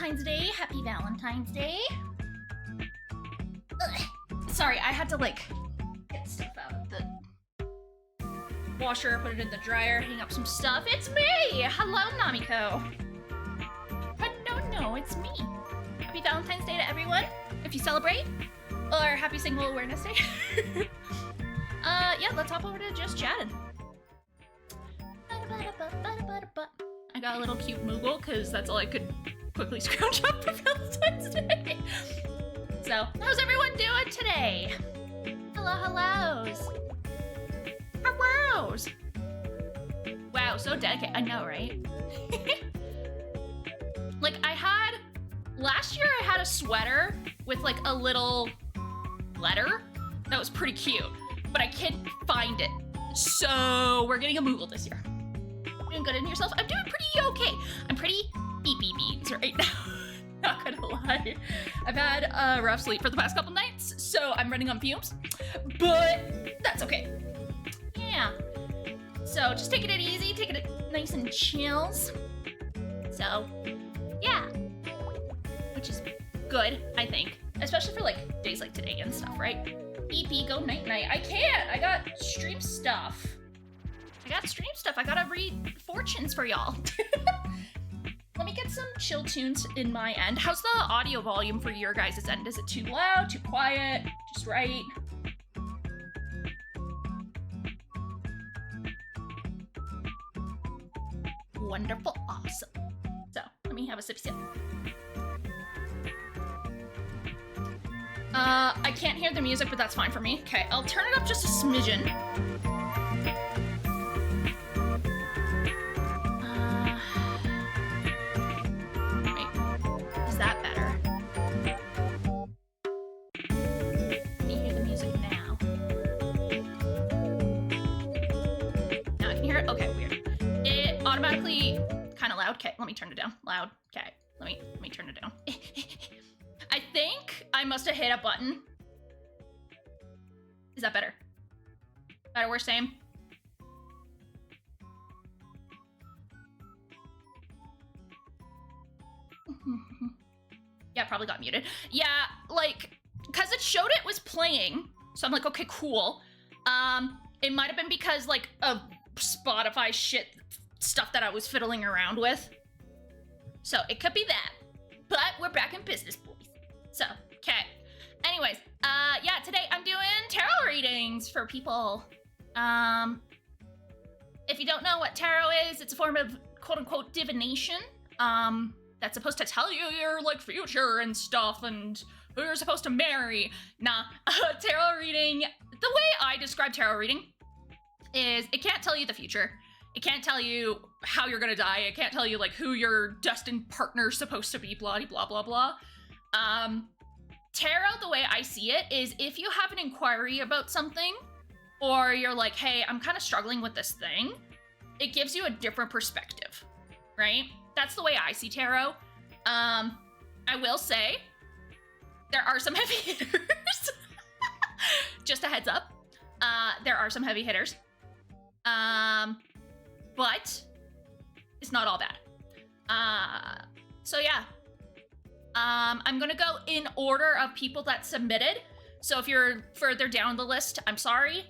Valentine's Day. Happy Valentine's Day. Ugh. Sorry, I had to like get stuff out of the washer, put it in the dryer, hang up some stuff. It's me! Hello, Namiko. But no, it's me. Happy Valentine's Day to everyone, if you celebrate. Or happy Single Awareness Day. Yeah, let's hop over to just chatting. I got a little cute Moogle, because that's all I could quickly scrounge up for Valentine's Day. So, how's everyone doing today? Hellos. Hellos. Wow, so dedicated. I know, right? Like, last year I had a sweater with like a little letter that was pretty cute, but I can't find it. So, we're getting a Moogle this year. Doing good in yourself? I'm doing pretty okay. I'm pretty beepy beans right now. Not gonna lie. I've had a rough sleep for the past couple nights, so I'm running on fumes, but that's okay. Yeah. So just taking it easy, taking it nice and chills. So, yeah. Which is good, I think. Especially for like days like today and stuff, right? EP, go night night. I can't! I got stream stuff. I gotta read fortunes for y'all. Let me get some chill tunes in my end. How's the audio volume for your guys' end? Is it too loud, too quiet, just right? Wonderful, awesome. So, let me have a sip. I can't hear the music, but that's fine for me. Okay, I'll turn it up just a smidgen. That better. Can you hear the music now? Now I can hear it? Okay, weird. It automatically kind of loud. Okay, let me turn it down. Loud. Okay, let me turn it down. I think I must have hit a button. Is that better? Better, worse, same? Yeah, probably got muted. Yeah, like, because it showed it was playing, so I'm like, okay, cool. It might have been because, like, of Spotify shit stuff that I was fiddling around with. So, it could be that. But we're back in business, boys. So, okay. Anyways, yeah, today I'm doing tarot readings for people. If you don't know what tarot is, it's a form of quote-unquote divination. That's supposed to tell you your, like, future and stuff and who you're supposed to marry. Nah, tarot reading, the way I describe tarot reading is it can't tell you the future. It can't tell you how you're gonna die. It can't tell you, like, who your destined partner's supposed to be, blah, blah, blah, blah. Tarot, the way I see it, is if you have an inquiry about something, or you're like, hey, I'm kind of struggling with this thing, it gives you a different perspective, right? That's the way I see tarot. I will say, there are some heavy hitters. Just a heads up. There are some heavy hitters. But it's not all bad. So yeah. I'm gonna go in order of people that submitted. So if you're further down the list, I'm sorry.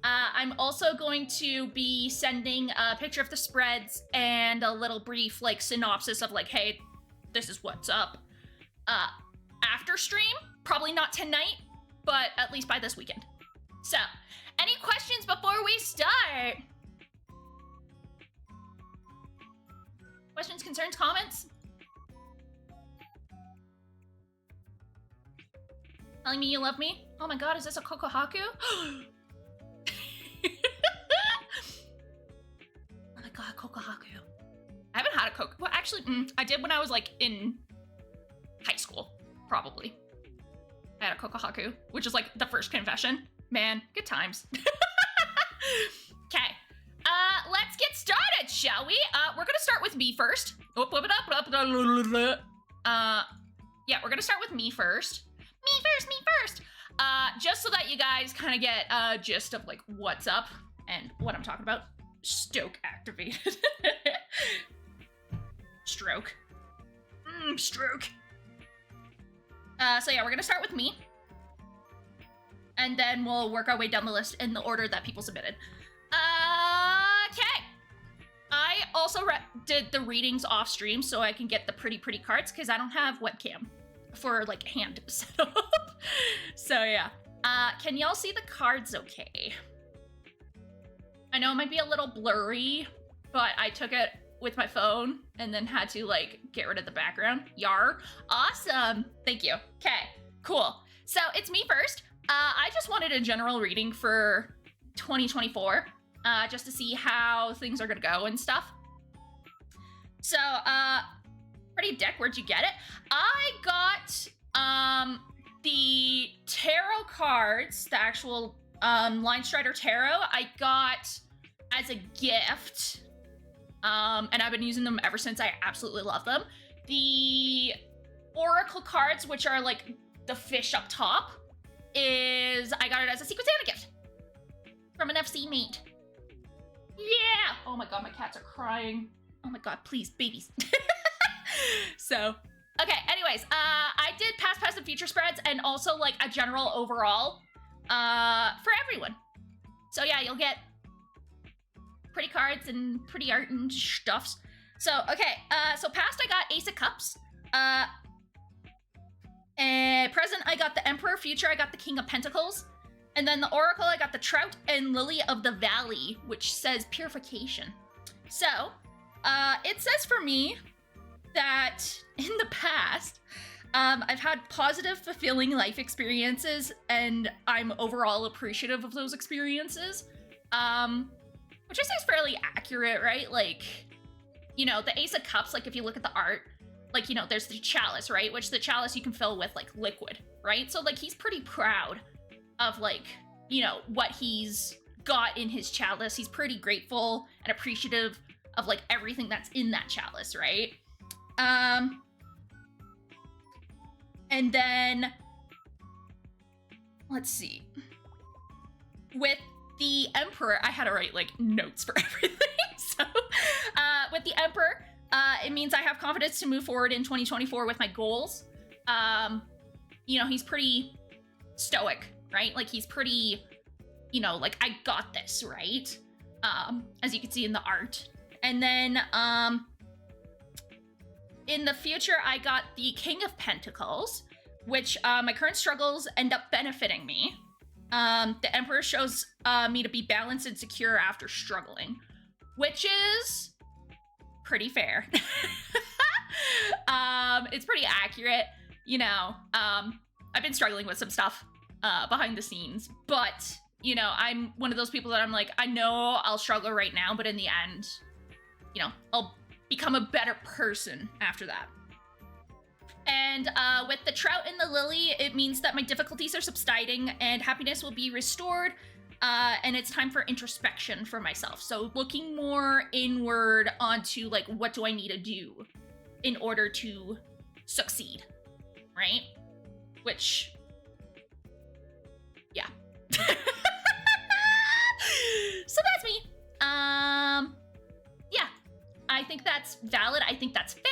I'm also going to be sending a picture of the spreads and a little brief, like, synopsis of, like, hey, this is what's up. After stream, probably not tonight, but at least by this weekend. So, any questions before we start? Questions, concerns, comments? Telling me you love me? Oh my god, is this a Kokohaku? Oh my god, Kokohaku. I haven't had a Coco. Well, actually, I did when I was, like, in high school, probably. I had a Kokohaku, which is, like, the first confession. Man, good times. Okay. Let's get started, shall we? We're gonna start with me first. Yeah, we're gonna start with me first. Me first. Just so that you guys kind of get a gist of, like, what's up and what I'm talking about. Stoke activated. Stroke. Stroke. So yeah, we're gonna start with me. And then we'll work our way down the list in the order that people submitted. Okay. I also did the readings off stream so I can get the pretty cards because I don't have webcam for like hand setup. So yeah. Can y'all see the cards okay? I know it might be a little blurry, but I took it with my phone and then had to like get rid of the background. Yar. Awesome. Thank you. Okay, cool. So it's me first. I just wanted a general reading for 2024, just to see how things are gonna go and stuff. So, pretty deck, where'd you get it? I got, the tarot cards, the actual, Line Strider Tarot, I got as a gift. And I've been using them ever since. I absolutely love them. The Oracle cards, which are like the fish up top, I got it as a Secret Santa gift from an FC mate. Yeah! Oh my god, my cats are crying. Oh my god, please, babies. So, okay, anyways, I did past, present, and future spreads and also like a general overall for everyone. So yeah, you'll get pretty cards and pretty art and stuffs. So, okay, so past I got Ace of Cups. And present I got the Emperor, future I got the King of Pentacles. And then the Oracle I got the Trout and Lily of the Valley, which says purification. So, it says for me that in the past, I've had positive, fulfilling life experiences, and I'm overall appreciative of those experiences. Which I say is fairly accurate, right? Like, you know, the Ace of Cups, like if you look at the art, like, you know, there's the chalice, right? Which the chalice you can fill with like liquid, right? So like he's pretty proud of like, you know, what he's got in his chalice. He's pretty grateful and appreciative of like everything that's in that chalice, right? And then, let's see. With the Emperor, I had to write like notes for everything. So, with the Emperor, it means I have confidence to move forward in 2024 with my goals. You know, he's pretty stoic, right? Like he's pretty, you know, like I got this, right? As you can see in the art. And then, in the future, I got the King of Pentacles, which my current struggles end up benefiting me. The Emperor shows me to be balanced and secure after struggling, which is pretty fair. It's pretty accurate, you know. I've been struggling with some stuff behind the scenes, but, you know, I'm one of those people that I'm like, I know I'll struggle right now, but in the end, you know, I'll become a better person after that. And with the Trout and the Lily, it means that my difficulties are subsiding and happiness will be restored, and it's time for introspection for myself. So looking more inward onto, like, what do I need to do in order to succeed, right? Which, yeah. So that's me. Yeah, I think that's valid. I think that's fair.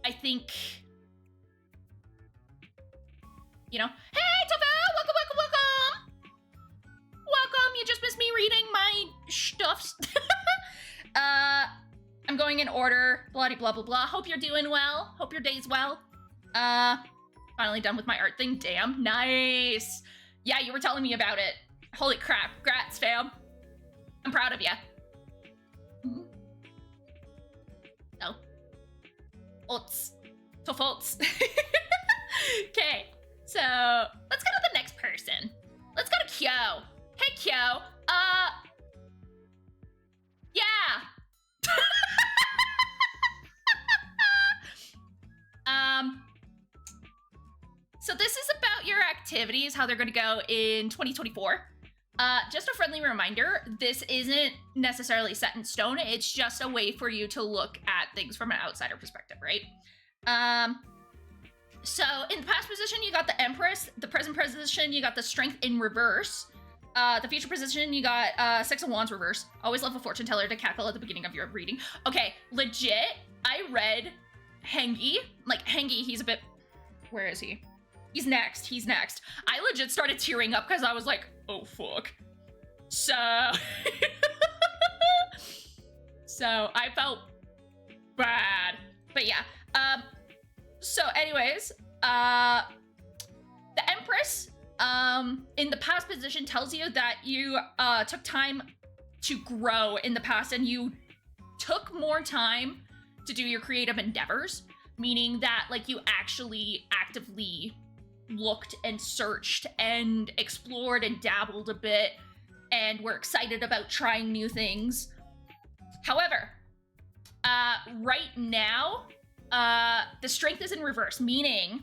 I think, you know, hey, Tofel, welcome. Welcome, you just missed me reading my stuffs. I'm going in order, blah, blah, blah, blah. Hope you're doing well. Hope your day's well. Finally done with my art thing. Damn, nice. Yeah, you were telling me about it. Holy crap, grats, fam. I'm proud of ya. No. Ots. Tofolts. Okay, so let's go to the next person. Let's go to Kyo. Hey, Kyo. Yeah. So this is about your activities, how they're going to go in 2024. Just a friendly reminder, this isn't necessarily set in stone. It's just a way for you to look at things from an outsider perspective, right? So in the past position, you got the Empress. The present position, you got the Strength in reverse. The future position, you got Six of Wands reverse. Always love a fortune teller to cackle at the beginning of your reading. Okay, legit, I read Hengi, like Hengi, he's a bit, where is he? He's next, he's next. I legit started tearing up because I was like, oh fuck. So, so I felt bad, but yeah. So anyways, the Empress, in the past position tells you that you, took time to grow in the past and you took more time to do your creative endeavors, meaning that like you actually actively looked and searched and explored and dabbled a bit and were excited about trying new things. However, right now, the strength is in reverse, meaning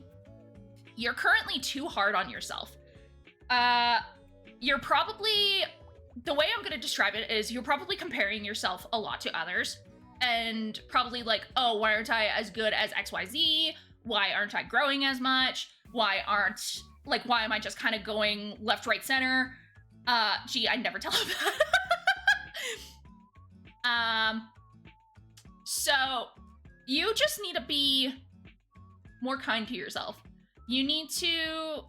you're currently too hard on yourself. You're probably, the way I'm gonna describe it is you're probably comparing yourself a lot to others and probably like, oh, why aren't I as good as XYZ? Why aren't I growing as much? Why am I just kind of going left, right, center? Gee, I never tell him that. So you just need to be more kind to yourself. You need to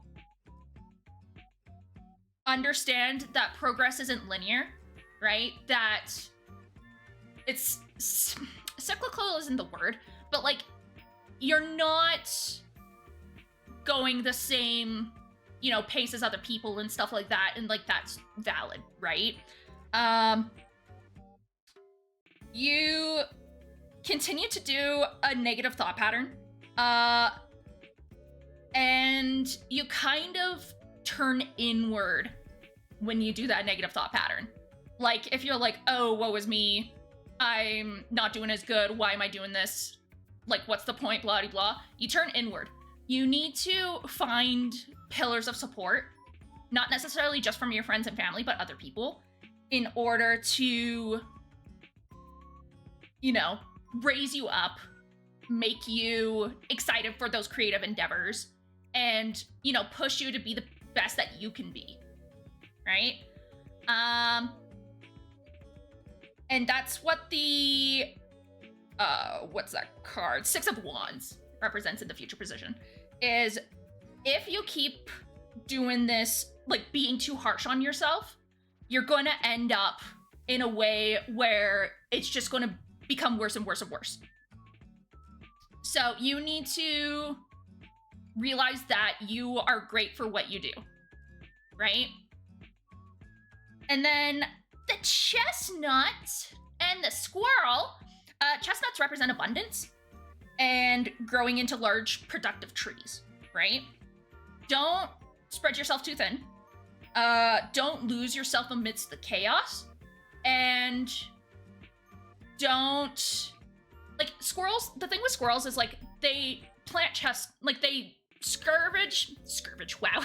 understand that progress isn't linear, right? That it's cyclical isn't the word, but like you're not going the same, you know, pace as other people and stuff like that, and like that's valid, right? You continue to do a negative thought pattern, and you kind of turn inward when you do that negative thought pattern. Like if you're like, oh, woe is me, I'm not doing as good, why am I doing this? Like, what's the point, blah, blah, blah. You turn inward. You need to find pillars of support, not necessarily just from your friends and family, but other people, in order to, you know, raise you up, make you excited for those creative endeavors, and, you know, push you to be the best that you can be, right? And that's what the, what's that card? Six of Wands represents in the future position, is if you keep doing this, like being too harsh on yourself, you're gonna end up in a way where it's just gonna become worse and worse and worse. So you need to realize that you are great for what you do, right? And then the chestnut and the squirrel, chestnuts represent abundance and growing into large productive trees, right? Don't spread yourself too thin. Don't lose yourself amidst the chaos, and don't, like, squirrels, the thing with squirrels is like they plant like they scrounge, wow,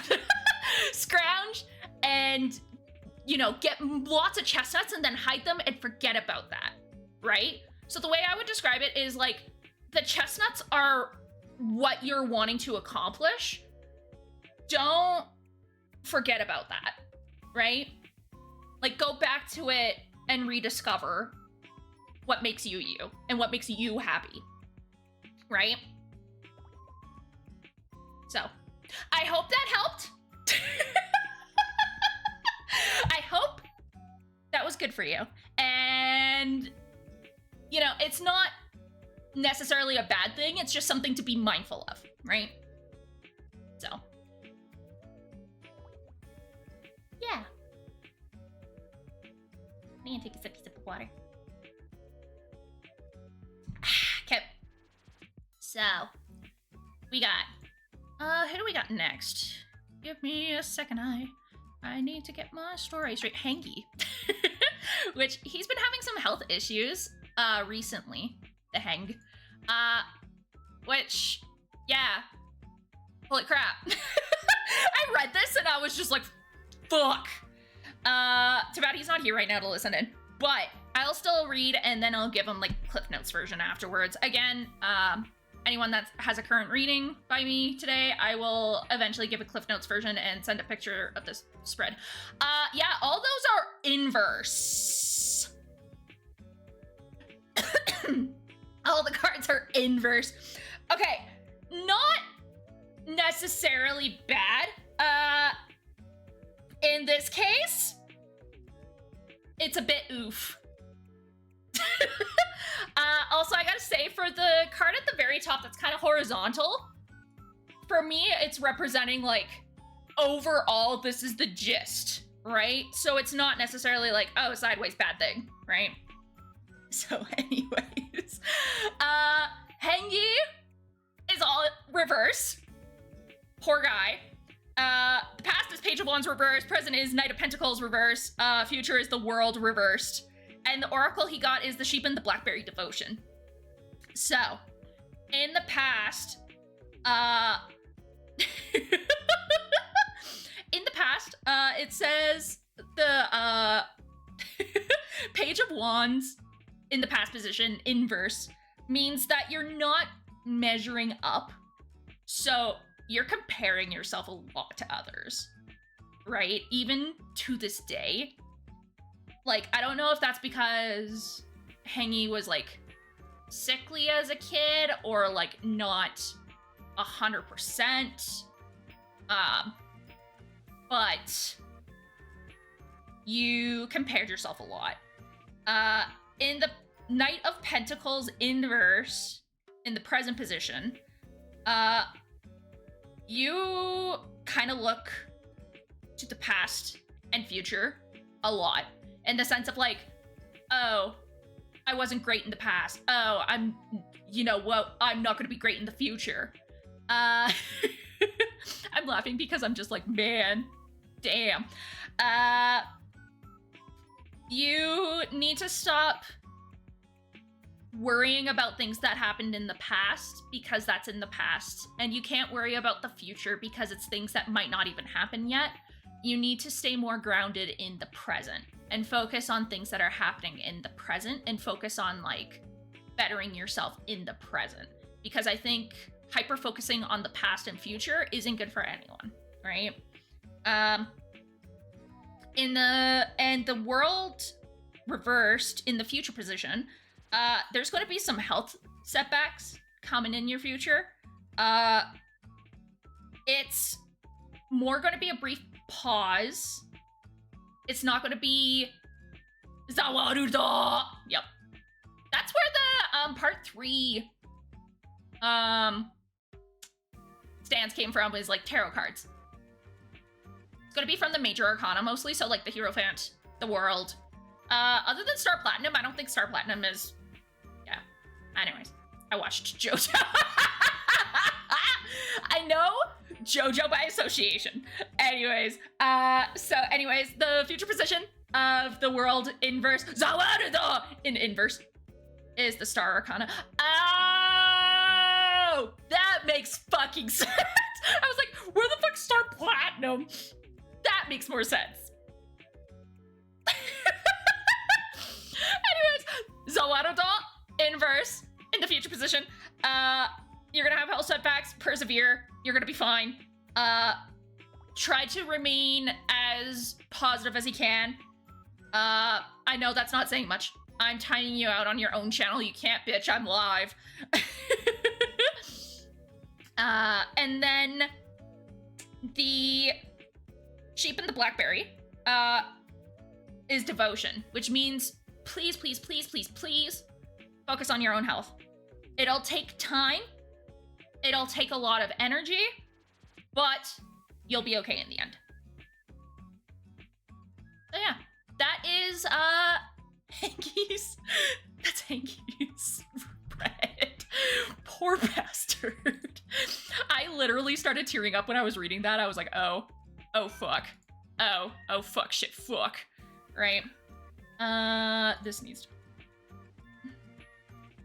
scrounge and, you know, get lots of chestnuts and then hide them and forget about that, right? So the way I would describe it is like the chestnuts are what you're wanting to accomplish. Don't forget about that, right? Like go back to it and rediscover what makes you you and what makes you happy, right? So I hope that helped. I hope that was good for you. And, you know, it's not necessarily a bad thing. It's just something to be mindful of, right? So, yeah. I'm gonna take a sip of water. Okay. So, we got, who do we got next? Give me a second, I need to get my story straight. Hanky, which he's been having some health issues recently. The Hang, which, yeah, holy crap. I read this and I was just like, fuck. Too bad he's not here right now to listen in, but I'll still read and then I'll give him like Cliff Notes version afterwards. Again, anyone that has a current reading by me today, I will eventually give a Cliff Notes version and send a picture of this spread. Yeah, all those are inverse. All the cards are inverse. Okay, not necessarily bad. In this case, it's a bit oof. Also, I gotta say, for the card at the very top that's kind of horizontal, for me, it's representing, like, overall, this is the gist, right? So it's not necessarily like, oh, sideways, bad thing, right? So anyways, Hengi is all reverse. Poor guy. The past is Page of Wands reversed, present is Knight of Pentacles reverse, future is the World reversed, and the oracle he got is the Sheep and the Blackberry Devotion. So, in the past, it says the, Page of Wands in the past position, inverse, means that you're not measuring up. So, you're comparing yourself a lot to others, right? Even to this day. Like, I don't know if that's because Hengi was, like, sickly as a kid or, like, not 100%. But you compared yourself a lot. In the Knight of Pentacles inverse, in the present position, you kind of look to the past and future a lot, in the sense of like, oh, I wasn't great in the past. Oh, I'm not going to be great in the future. I'm laughing because I'm just like, man, damn. You need to stop worrying about things that happened in the past because that's in the past, and you can't worry about the future because it's things that might not even happen yet. You need to stay more grounded in the present and focus on things that are happening in the present and focus on like bettering yourself in the present, because I think hyper focusing on the past and future isn't good for anyone, right? And the world reversed in the future position, there's going to be some health setbacks coming in your future. It's more going to be a brief pause. It's not going to be Zawaruda. Yep. That's where the part 3 stance came from, is like tarot cards. It's going to be from the major arcana mostly, so like the Hierophant, the World. Other than Star Platinum, I don't think Star Platinum is... Yeah. Anyways, I watched JoJo. I know JoJo by association. Anyways, the future position of the World inverse, Zawarudo in inverse, is the Star Arcana. Oh, that makes fucking sense. I was like, where the fuck's Star Platinum? That makes more sense. Anyways, Zawarudo inverse in the future position. You're gonna have health setbacks, persevere, you're gonna be fine. Try to remain as positive as you can. I know that's not saying much. I'm timing you out on your own channel, you can't bitch, I'm live. And then the Sheep and the Blackberry is devotion, which means please, please, please, please, please focus on your own health. It'll take time. It'll take a lot of energy, but you'll be okay in the end. So yeah, that is Hengi's. That's Hengi's bread. Poor bastard. I literally started tearing up when I was reading that. I was like, oh fuck. Oh fuck, shit, fuck. Right? This needs to...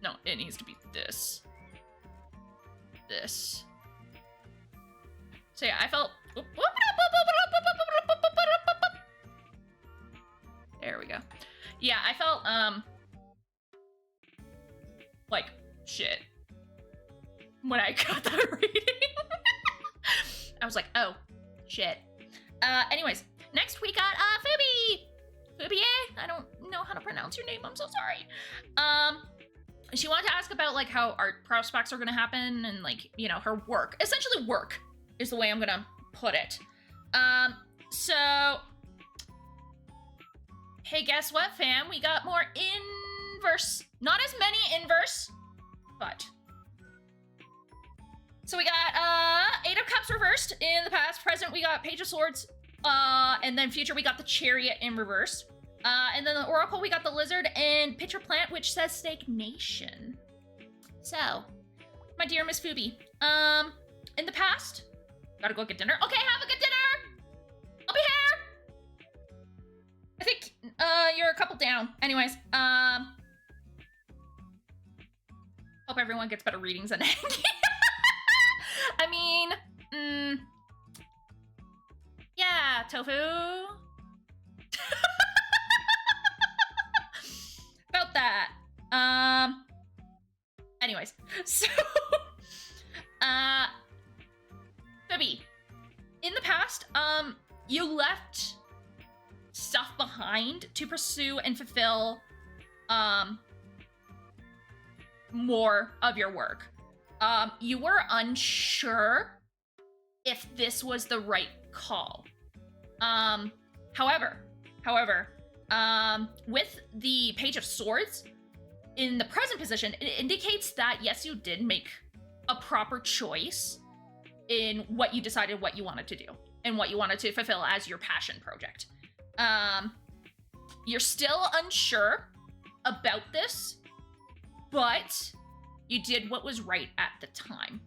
No, it needs to be this. This. So yeah, I felt... There we go. Yeah, I felt, like, shit. When I got that reading. I was like, oh, shit. Anyways, next we got, Phoebe! Phoebe, I don't know how to pronounce your name, I'm so sorry. she wanted to ask about like how art prospects are going to happen and like, you know, her work. Essentially work is the way I'm going to put it. So hey, guess what, fam? We got more inverse. Not as many inverse, but so we got Eight of Cups reversed in the past. Present, we got Page of Swords. And then future, we got the Chariot in reverse. And then the Oracle, we got the Lizard and Pitcher Plant, which says stagnation. So, my dear Miss Fubi, in the past, gotta go get dinner. Okay, have a good dinner! I'll be here! I think, you're a couple down. Anyways, hope everyone gets better readings than Angie. I mean, yeah, Tofu. About that. Anyways, so, Phoebe, in the past, you left stuff behind to pursue and fulfill, more of your work. You were unsure if this was the right call. However, with the Page of Swords, in the present position, it indicates that, yes, you did make a proper choice in what you decided what you wanted to do and what you wanted to fulfill as your passion project. You're still unsure about this, but you did what was right at the time.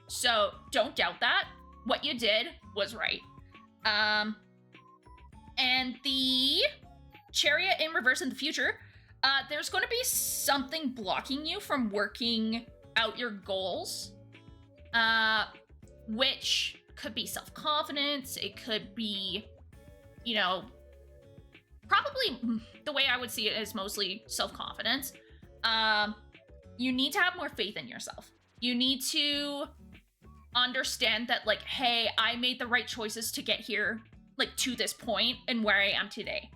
So don't doubt that. What you did was right. And the Chariot in reverse in the future, there's going to be something blocking you from working out your goals, which could be self-confidence. It could be, you know, probably the way I would see it is mostly self-confidence. You need to have more faith in yourself. You need to understand that, like, hey, I made the right choices to get here, like, to this point and where I am today.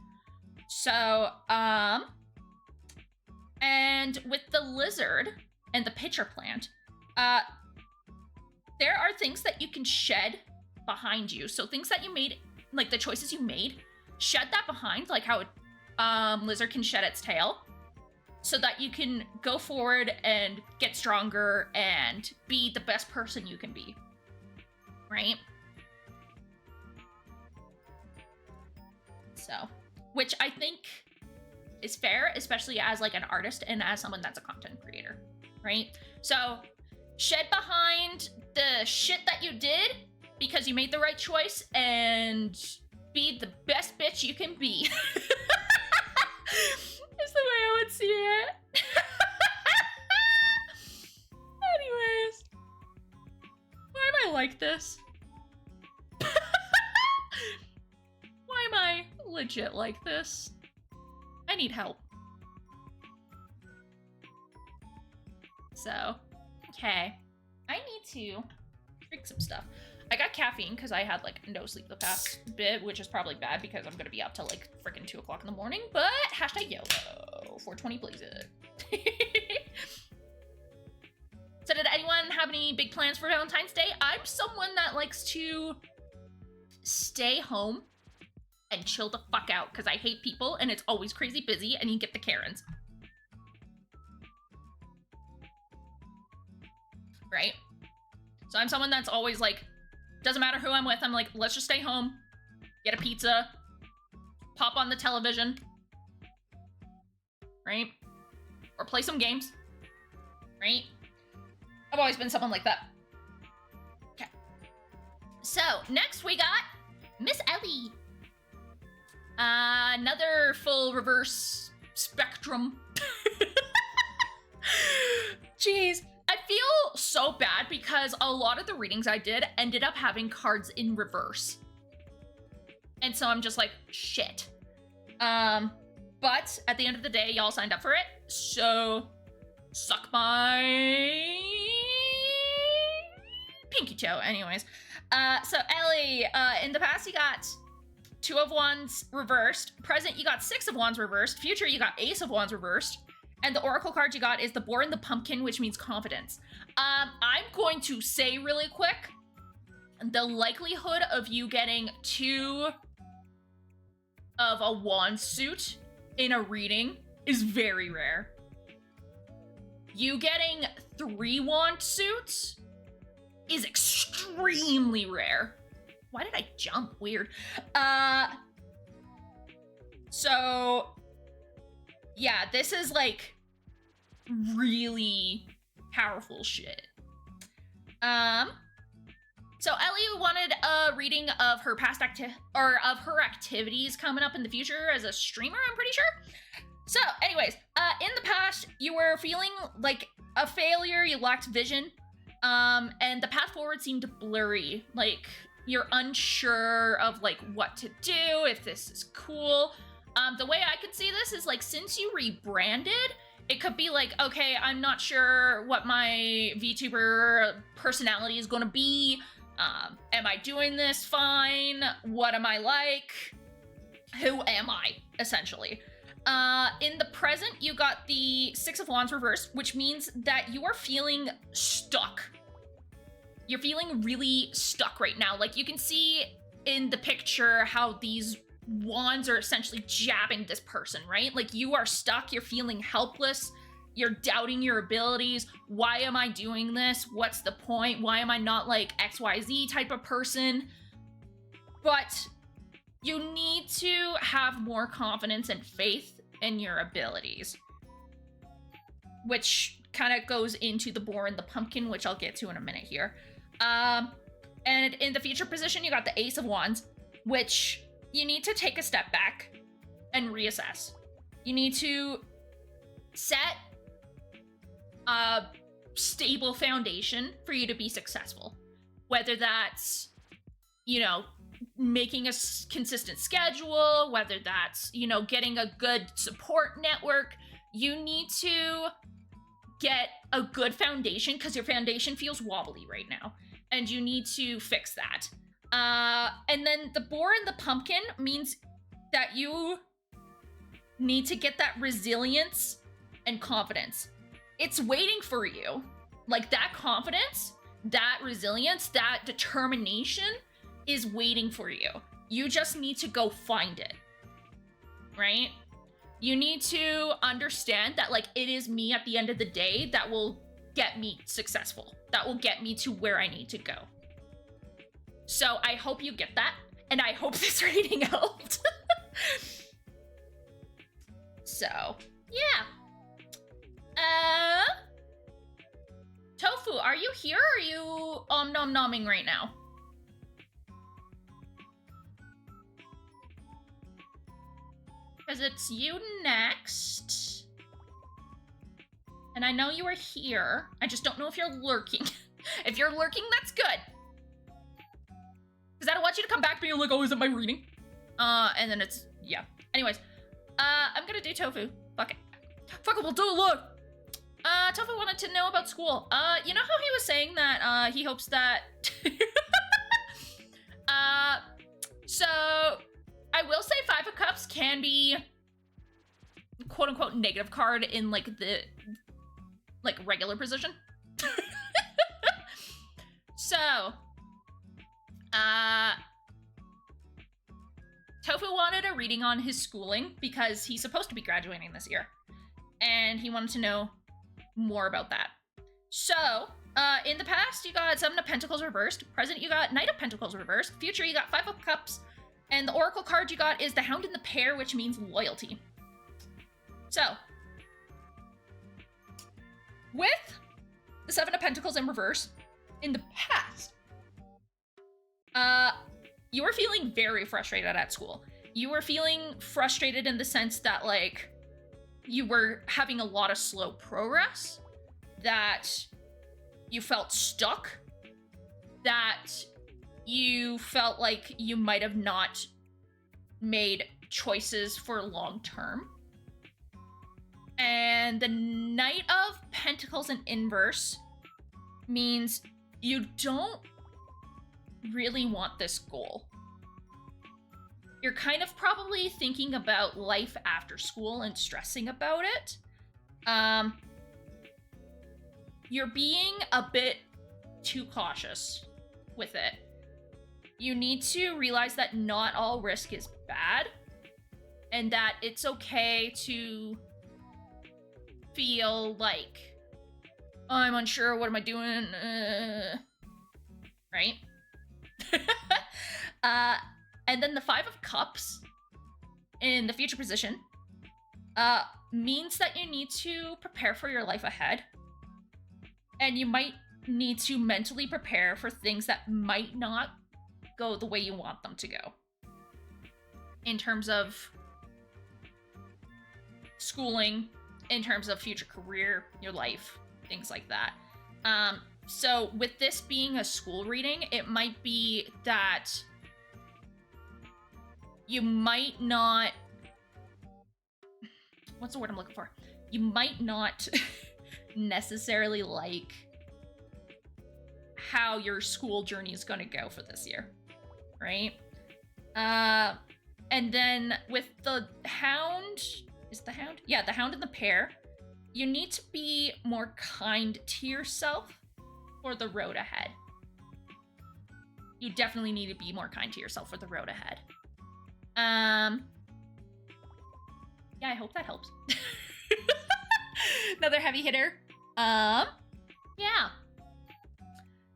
So, and with the Lizard and the Pitcher Plant, there are things that you can shed behind you. So things that you made, like the choices you made, shed that behind, like how Lizard can shed its tail, so that you can go forward and get stronger and be the best person you can be, right? So, which I think is fair, especially as like an artist and as someone that's a content creator, right? So, shed behind the shit that you did because you made the right choice and be the best bitch you can be. Is the way I would see it. Anyways. Why am I like this? Why am I legit like this? I need help. So, okay. I need to drink some stuff. I got caffeine because I had like no sleep the past bit, which is probably bad because I'm gonna be up till like freaking 2 o'clock in the morning, but hashtag YOLO, 420 blaze it. So did anyone have any big plans for Valentine's Day? I'm someone that likes to stay home and chill the fuck out because I hate people and it's always crazy busy and you get the Karens. Right? So I'm someone that's always like, doesn't matter who I'm with, I'm like, let's just stay home, get a pizza, pop on the television, right? Or play some games, right? I've always been someone like that. Okay. So, next we got Miss Ellie. Another full reverse spectrum. Jeez. I feel so bad because a lot of the readings I did ended up having cards in reverse. And so I'm just like, shit. But at the end of the day, y'all signed up for it. So suck my pinky toe. Anyways. So Ellie, in the past you got 2 of Wands reversed. Present, you got 6 of Wands reversed. Future, you got Ace of Wands reversed. And the oracle card you got is the boar and the pumpkin, which means confidence. I'm going to say really quick, the likelihood of you getting 2 of a wand suit in a reading is very rare. You getting 3 wand suits is extremely rare. Why did I jump? Weird. So yeah, this is like really powerful shit. So Ellie wanted a reading of her past activities coming up in the future as a streamer, I'm pretty sure. So anyways, in the past, you were feeling like a failure, you lacked vision, and the path forward seemed blurry. Like, you're unsure of like what to do, if this is cool. The way I could see this is like, since you rebranded, it could be like, okay, I'm not sure what my VTuber personality is gonna be. Am I doing this fine? What am I like? Who am I, essentially? In the present, you got the 6 of Wands reversed, which means that you are feeling stuck. You're feeling really stuck right now. Like, you can see in the picture how these wands are essentially jabbing this person, right? Like, you are stuck, you're feeling helpless, you're doubting your abilities. Why am I doing this? What's the point? Why am I not like XYZ type of person? But you need to have more confidence and faith in your abilities, which kind of goes into the boar and the pumpkin, which I'll get to in a minute here. And in the future position, you got the Ace of Wands, which you need to take a step back and reassess. You need to set a stable foundation for you to be successful. Whether that's, you know, making a consistent schedule, whether that's, you know, getting a good support network. You need to get a good foundation because your foundation feels wobbly right now, and you need to fix that. And then the boar and the pumpkin means that you need to get that resilience and confidence. It's waiting for you. Like, that confidence, that resilience, that determination is waiting for you. You just need to go find it, right? You need to understand that, like, it is me at the end of the day that will get me successful, that will get me to where I need to go. So I hope you get that, and I hope this reading helped. So, yeah. Tofu, are you here, or are you nom-nomming right now? Because it's you next. And I know you are here. I just don't know if you're lurking. If you're lurking, that's good. Because I don't want you to come back being like, oh, is it my reading? And then it's, yeah. Anyways, I'm gonna do Tofu. Fuck it. Fuck it, we'll do it, look. Tofu wanted to know about school. You know how he was saying that, he hopes that... So... I will say 5 of Cups can be quote-unquote negative card in, like, the, like, regular position. So, Tofu wanted a reading on his schooling because he's supposed to be graduating this year. And he wanted to know more about that. So, in the past, you got 7 of Pentacles reversed. Present, you got Knight of Pentacles reversed. Future, you got 5 of Cups. And the oracle card you got is the Hound and the Pair, which means loyalty. So, with the 7 of Pentacles in reverse, in the past, you were feeling very frustrated at school. You were feeling frustrated in the sense that, like, you were having a lot of slow progress, that you felt stuck, that you felt like you might have not made choices for long term. And the Knight of Pentacles in inverse means you don't really want this goal. You're kind of probably thinking about life after school and stressing about it. You're being a bit too cautious with it. You need to realize that not all risk is bad, and that it's okay to feel like, oh, I'm unsure, what am I doing? Right? And then the 5 of Cups in the future position means that you need to prepare for your life ahead. And you might need to mentally prepare for things that might not go the way you want them to go. In terms of schooling, in terms of future career, your life, things like that. So with this being a school reading, it might be that you might not... What's the word I'm looking for? You might not necessarily like how your school journey is going to go for this year, right? And then with the Hound... Is it the Hound? Yeah, the Hound and the Pair. You need to be more kind to yourself for the road ahead. You definitely need to be more kind to yourself for the road ahead. Yeah, I hope that helps. Another heavy hitter. Yeah.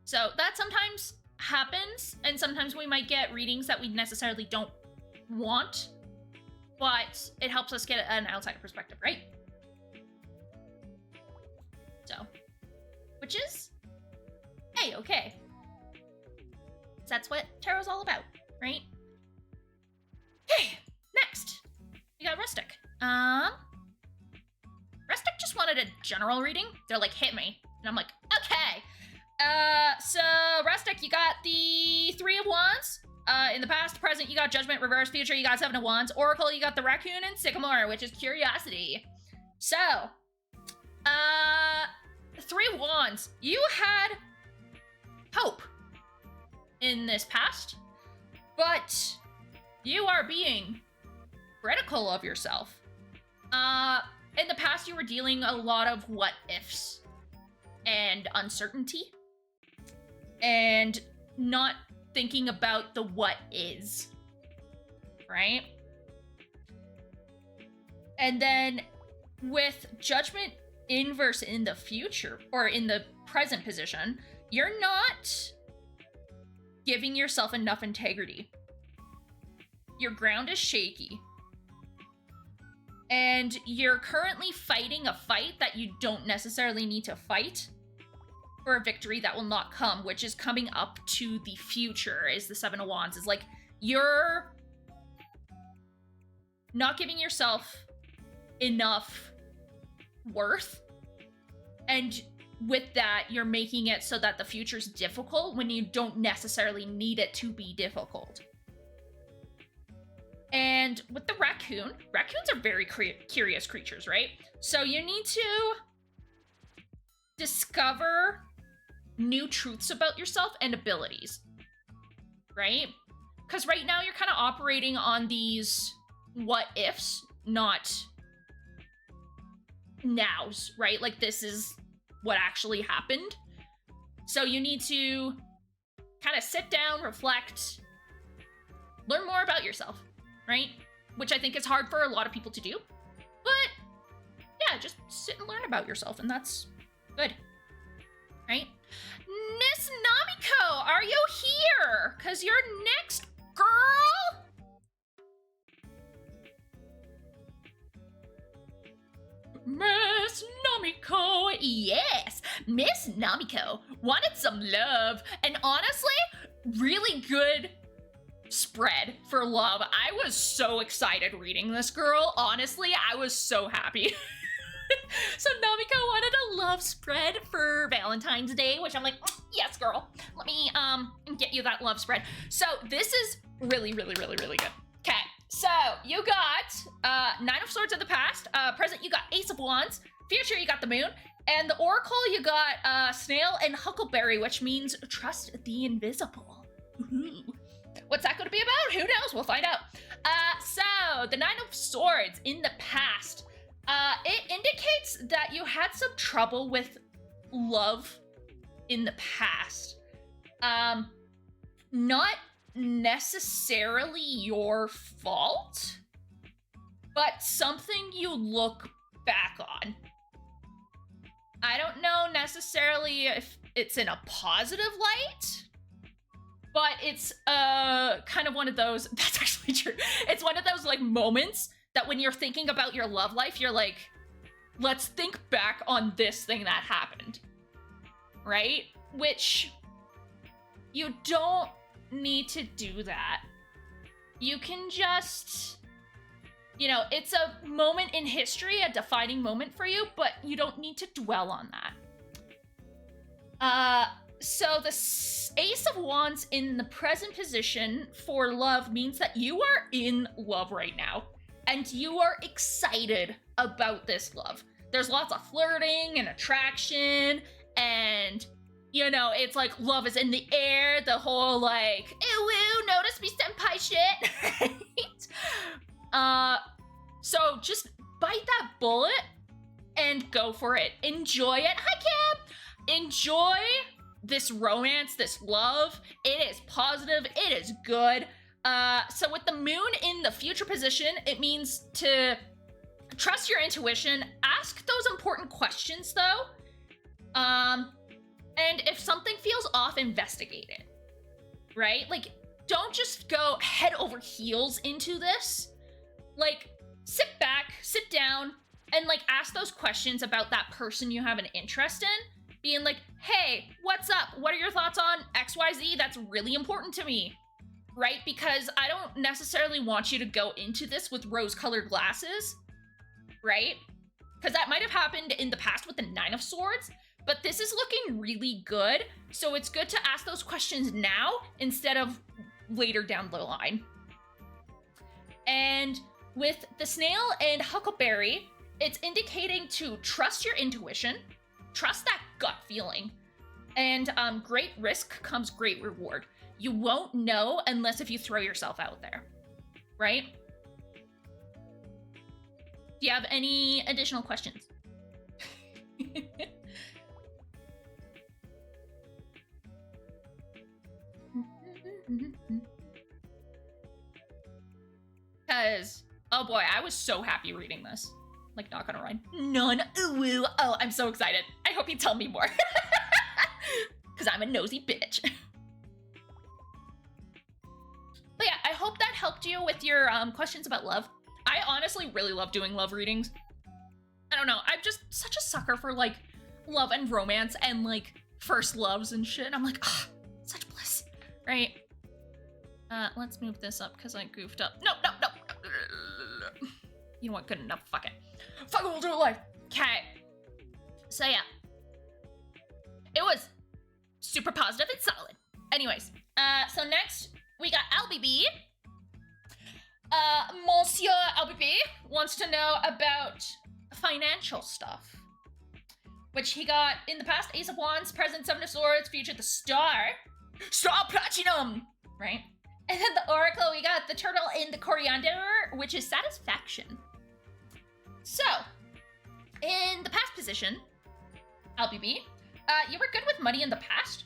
So that sometimes happens, and sometimes we might get readings that we necessarily don't want, but it helps us get an outsider perspective, right? So, which is A-okay. That's what tarot's all about, right? Okay, next, we got Rustic. Rustic just wanted a general reading. They're like, hit me. And I'm like, okay. So Rustic, you got the 3 of Wands. In the past, present, you got Judgment, reverse, future, you got 7 of Wands. Oracle, you got the Raccoon and Sycamore, which is Curiosity. So, 3 of Wands, you had hope in this past, but you are being critical of yourself. In the past, you were dealing a lot of what ifs and uncertainty and not thinking about the what is, right? And then with Judgment inverse in the future, or in the present position, you're not giving yourself enough integrity. Your ground is shaky. And you're currently fighting a fight that you don't necessarily need to fight for a victory that will not come, which is coming up to the future, is the 7 of Wands. Is like, you're not giving yourself enough worth, and with that, you're making it so that the future's difficult when you don't necessarily need it to be difficult. And with the raccoons are very curious creatures, right? So you need to discover new truths about yourself and abilities, right? Because right now you're kind of operating on these what ifs, not nows, right? Like, this is what actually happened. So you need to kind of sit down, reflect, learn more about yourself, right? Which I think is hard for a lot of people to do. But yeah, just sit and learn about yourself, and that's good, right? Miss Namiko, are you here? Because you're next, girl. Miss Namiko, yes. Miss Namiko wanted some love, and honestly, really good spread for love. I was so excited reading this, girl. Honestly, I was so happy. So Namiko wanted a love spread for Valentine's Day, which I'm like, yes, girl. Let me get you that love spread. So this is really, really, really, really good. Okay, so you got 9 of Swords in the past. Present, you got Ace of Wands. Future, you got the Moon. And the Oracle, you got Snail and Huckleberry, which means trust the invisible. Ooh. What's that going to be about? Who knows? We'll find out. So the 9 of Swords in the past. It indicates that you had some trouble with love in the past. Not necessarily your fault, but something you look back on. I don't know necessarily if it's in a positive light, but it's kind of one of those, that's actually true. It's one of those like moments that when you're thinking about your love life, you're like, let's think back on this thing that happened, right? Which you don't need to do that. You can just, you know, it's a moment in history, a defining moment for you, but you don't need to dwell on that. So the Ace of Wands in the present position for love means that you are in love right now, and you are excited about this love. There's lots of flirting and attraction, and, you know, it's like love is in the air, the whole like, ew, woo, notice me senpai shit, right? So just bite that bullet and go for it. Enjoy it. Hi, Kim! Enjoy this romance, this love. It is positive, it is good. So with the moon in the future position, it means to trust your intuition, ask those important questions though. And if something feels off, investigate it, right? Like, don't just go head over heels into this. Like, sit back, sit down, and like ask those questions about that person you have an interest in. Being like, hey, what's up? What are your thoughts on XYZ? That's really important to me, right? Because I don't necessarily want you to go into this with rose-colored glasses, right? Because that might have happened in the past with the Nine of Swords, but this is looking really good. So it's good to ask those questions now instead of later down the line. And with the snail and huckleberry, it's indicating to trust your intuition, trust that gut feeling, and great risk comes great reward. You won't know unless if you throw yourself out there, right? Do you have any additional questions? Because, oh boy, I was so happy reading this. Like, not gonna rhyme. None. Ooh, woo. Oh, I'm so excited. I hope you tell me more. Because I'm a nosy bitch. But yeah, I hope that helped you with your questions about love. I honestly really love doing love readings. I don't know. I'm just such a sucker for, like, love and romance and, like, first loves and shit. I'm like, ah, such bliss. Right? Let's move this up because I goofed up. No. You know what? Good enough. Fuck it. Fuck it, we'll do it live. Okay. So yeah. It was super positive and solid. Anyways, so next we got LBB. Monsieur LBB wants to know about financial stuff, which he got in the past: Ace of Wands, present Seven of Swords, future the Star Platinum, right? And then the Oracle, we got the turtle in the coriander, which is satisfaction. So, in the past position, LBB, you were good with money in the past.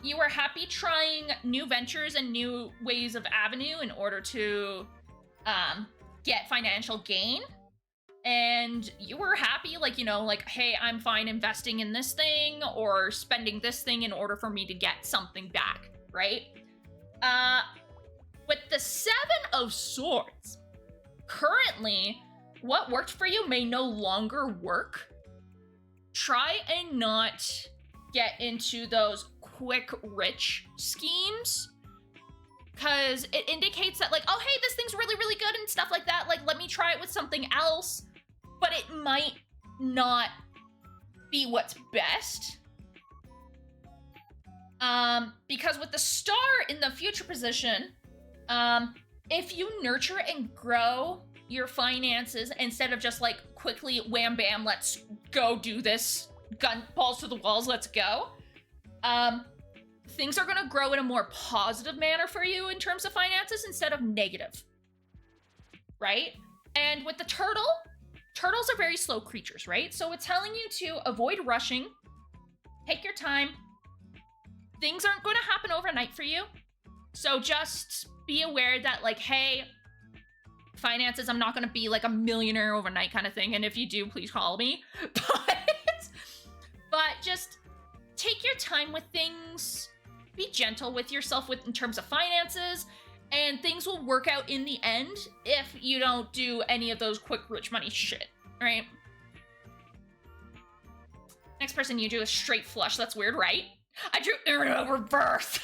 You were happy trying new ventures and new ways of avenue in order to get financial gain. And you were happy, like, you know, like, hey, I'm fine investing in this thing or spending this thing in order for me to get something back, right? With the Seven of Swords, currently, what worked for you may no longer work. Try and not get into those quick rich schemes, because it indicates that, like, oh, hey, this thing's really, really good and stuff like that. Like, let me try it with something else, but it might not be what's best. Because with the Star in the future position, if you nurture and grow your finances instead of just like quickly wham bam, let's go do this, gun balls to the walls, let's go. Things are gonna grow in a more positive manner for you in terms of finances instead of negative, right? And with the turtle, turtles are very slow creatures, right? So it's telling you to avoid rushing, take your time. Things aren't going to happen overnight for you. So just be aware that, like, hey, finances, I'm not going to be like a millionaire overnight kind of thing. And if you do, please call me. But just take your time with things. Be gentle with yourself in terms of finances. And things will work out in the end if you don't do any of those quick rich money shit, right? Next person you drew a straight flush. That's weird, right? I drew Ariel reverse.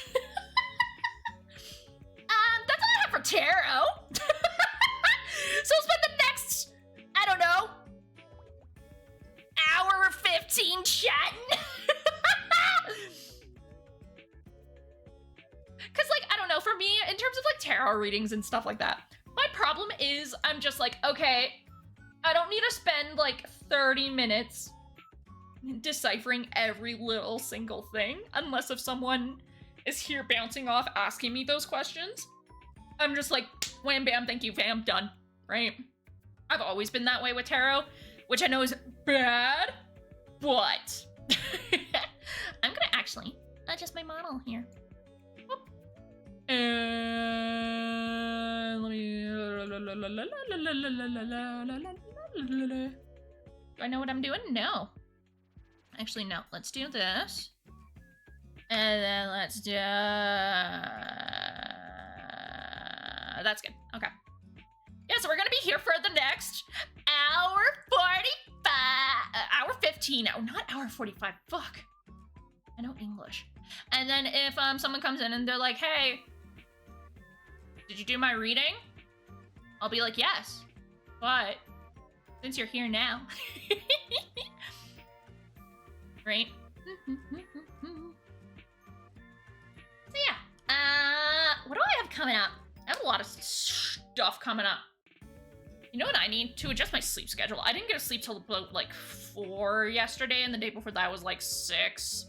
That's all I have for tarot. So spend the next, I don't know, hour or 15 chatting. Because, like, I don't know, for me, in terms of, like, tarot readings and stuff like that, my problem is I'm just like, okay, I don't need to spend, like, 30 minutes deciphering every little single thing, unless if someone is here bouncing off asking me those questions. I'm just like, wham, bam, thank you, fam, done, right? I've always been that way with tarot, which I know is bad, but I'm gonna actually adjust my model here. And let me. Do I know what I'm doing? No. Actually, no. Let's do this. And then let's do. That's good. Okay. Yeah, so we're gonna be here for the next hour 45. Hour 15. No, not hour 45. Fuck. I know English. And then if someone comes in and they're like, hey, did you do my reading? I'll be like, yes. But since you're here now. Right? So yeah. What do I have coming up? I have a lot of stuff coming up. You know what I need? To adjust my sleep schedule. I didn't get to sleep till about like 4 yesterday, and the day before that was like 6.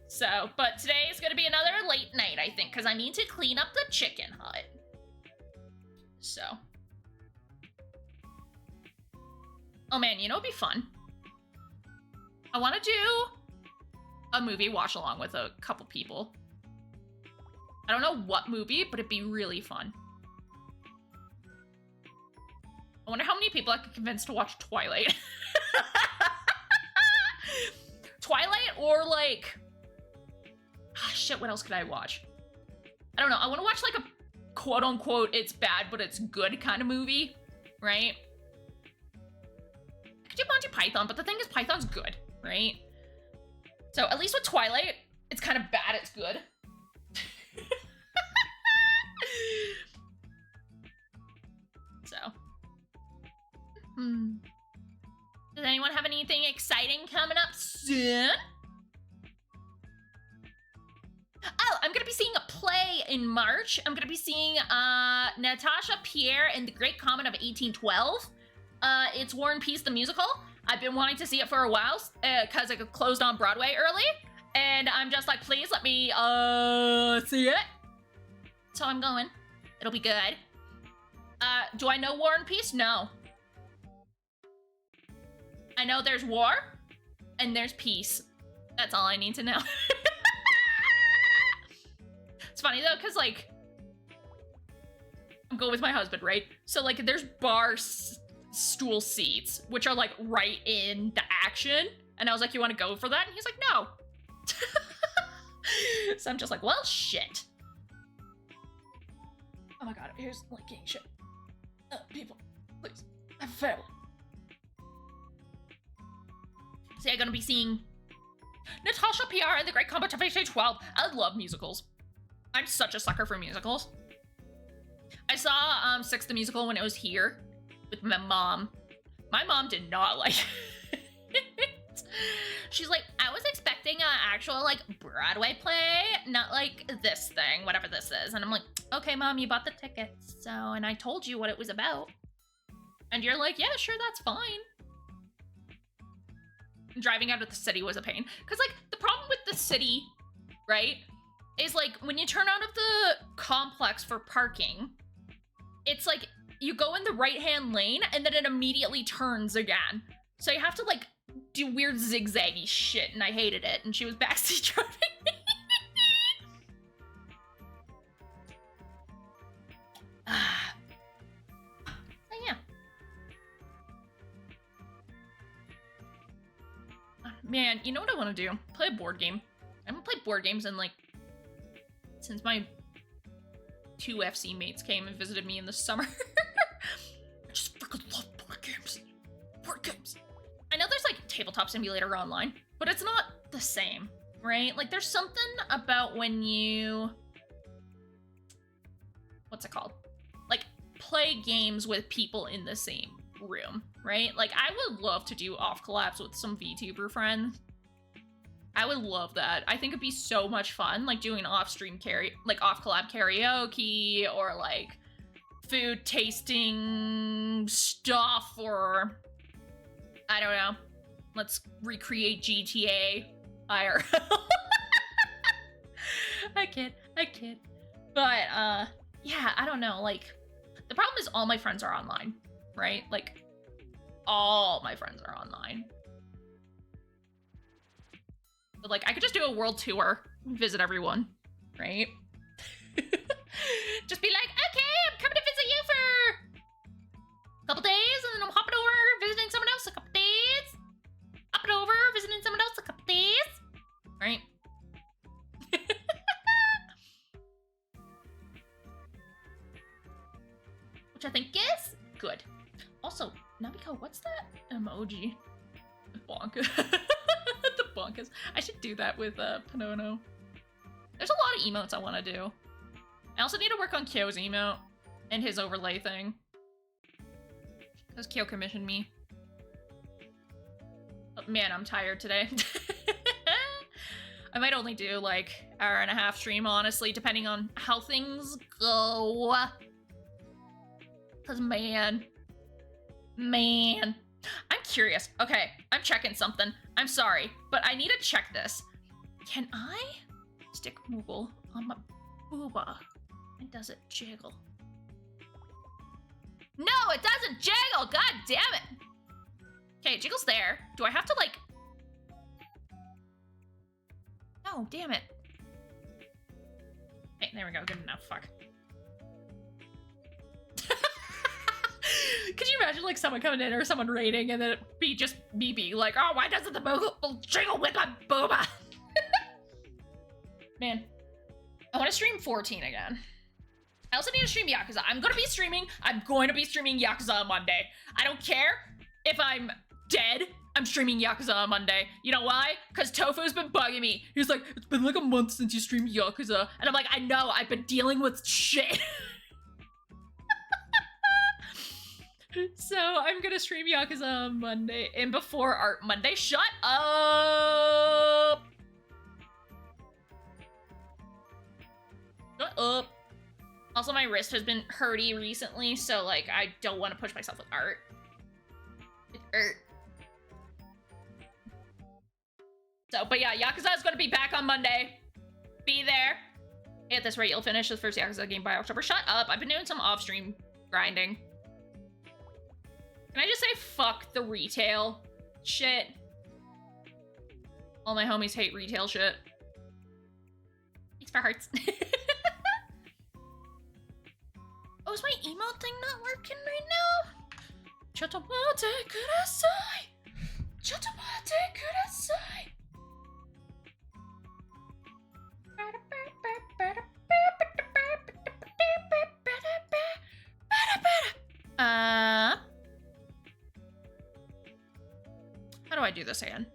So, but today is going to be another late night, I think, because I need to clean up the chicken hut. So. Oh man, you know what'd be fun? I want to do a movie watch along with a couple people. I don't know what movie, but it'd be really fun. I wonder how many people I could convince to watch Twilight. Twilight or like... shit, what else could I watch? I don't know. I want to watch like a quote-unquote it's bad but it's good kind of movie, right? I could do Monty Python, but the thing is Python's good, right? So at least with Twilight, it's kind of bad, it's good. So. Does anyone have anything exciting coming up soon? Oh, I'm gonna be seeing a play in March. I'm gonna be seeing Natasha Pierre and the Great Comet of 1812. It's War and Peace the musical. I've been wanting to see it for a while because it closed on Broadway early, and I'm just like, please let me see it. So I'm going. It'll be good. Do I know War and Peace? No. I know there's war and there's peace. That's all I need to know. It's funny though, because like, I'm going with my husband, right? So like there's bar stool seats, which are like right in the action. And I was like, you want to go for that? And he's like, no. So I'm just like, well, shit. Oh my God, here's like getting shit. People, please, I failed. So I'm gonna be seeing Natasha Pierre and the Great Comet of 1812. I love musicals. I'm such a sucker for musicals. I saw Six the Musical when it was here with my mom. My mom did not like it. She's like, I was expecting an actual like Broadway play, not like this thing, whatever this is. And I'm like, okay, Mom, you bought the tickets. So, and I told you what it was about. And you're like, yeah, sure, that's fine. Driving out of the city was a pain. Because like the problem with the city, right, is like when you turn out of the complex for parking, it's like you go in the right-hand lane and then it immediately turns again. So you have to like do weird zigzaggy shit, and I hated it. And she was backseat driving me. Yeah. Man, you know what I want to do? Play a board game. I haven't played board games in like since my 2 FC mates came and visited me in the summer. I just freaking love board games. Board games. I know there's like Tabletop Simulator online, but it's not the same, right? Like there's something about when you, what's it called? Like play games with people in the same room, right? Like I would love to do off collabs with some VTuber friends. I would love that. I think it'd be so much fun, like doing off-stream like off-collab karaoke, or like food tasting stuff, or I don't know. Let's recreate GTA IRL. I kid. But yeah, I don't know. Like the problem is all my friends are online, right? Like all my friends are online. But like, I could just do a world tour, visit everyone, right? Just be like, okay, I'm coming to visit you for a couple days, and then I'm hopping over, visiting someone else a couple days. Hopping over, visiting someone else a couple days, right? Which I think is good. Also, Nabiko, what's that emoji? The bonka. The bonkas. I should do that with Panono. There's a lot of emotes I want to do. I also need to work on Kyo's emote and his overlay thing. Because Kyo commissioned me. Oh, man, I'm tired today. I might only do like hour and a half stream, honestly, depending on how things go. Because man, I'm curious. Okay, I'm checking something. I'm sorry, but I need to check this. Can I stick Moogle on my booba? And does it jiggle? No, it doesn't jiggle! God damn it! Okay, it jiggles there. Do I have to like... No, damn it. Okay, there we go. Good enough. Fuck. Could you imagine like someone coming in or someone raiding and then it be just me being like, oh, why doesn't the Moogle jiggle with my booba? Man, I want to stream 14 again. I also need to stream Yakuza. I'm going to be streaming Yakuza on Monday. I don't care if I'm dead. I'm streaming Yakuza on Monday. You know why? Because Tofu's been bugging me. He's like, it's been like a month since you streamed Yakuza. And I'm like, I know, I've been dealing with shit. So I'm gonna stream Yakuza on Monday and before Art Monday. Shut up! Shut up. Also, my wrist has been hurty recently, so like I don't want to push myself with art. It hurt. So, but yeah, Yakuza is gonna be back on Monday. Be there. At this rate, you'll finish the first Yakuza game by October. Shut up! I've been doing some off-stream grinding. Can I just say fuck the retail shit? All my homies hate retail shit. Thanks for hearts. Oh, is my emote thing not working right now? Chotomate kudasai! Chotomate kudasai! How do I do this again?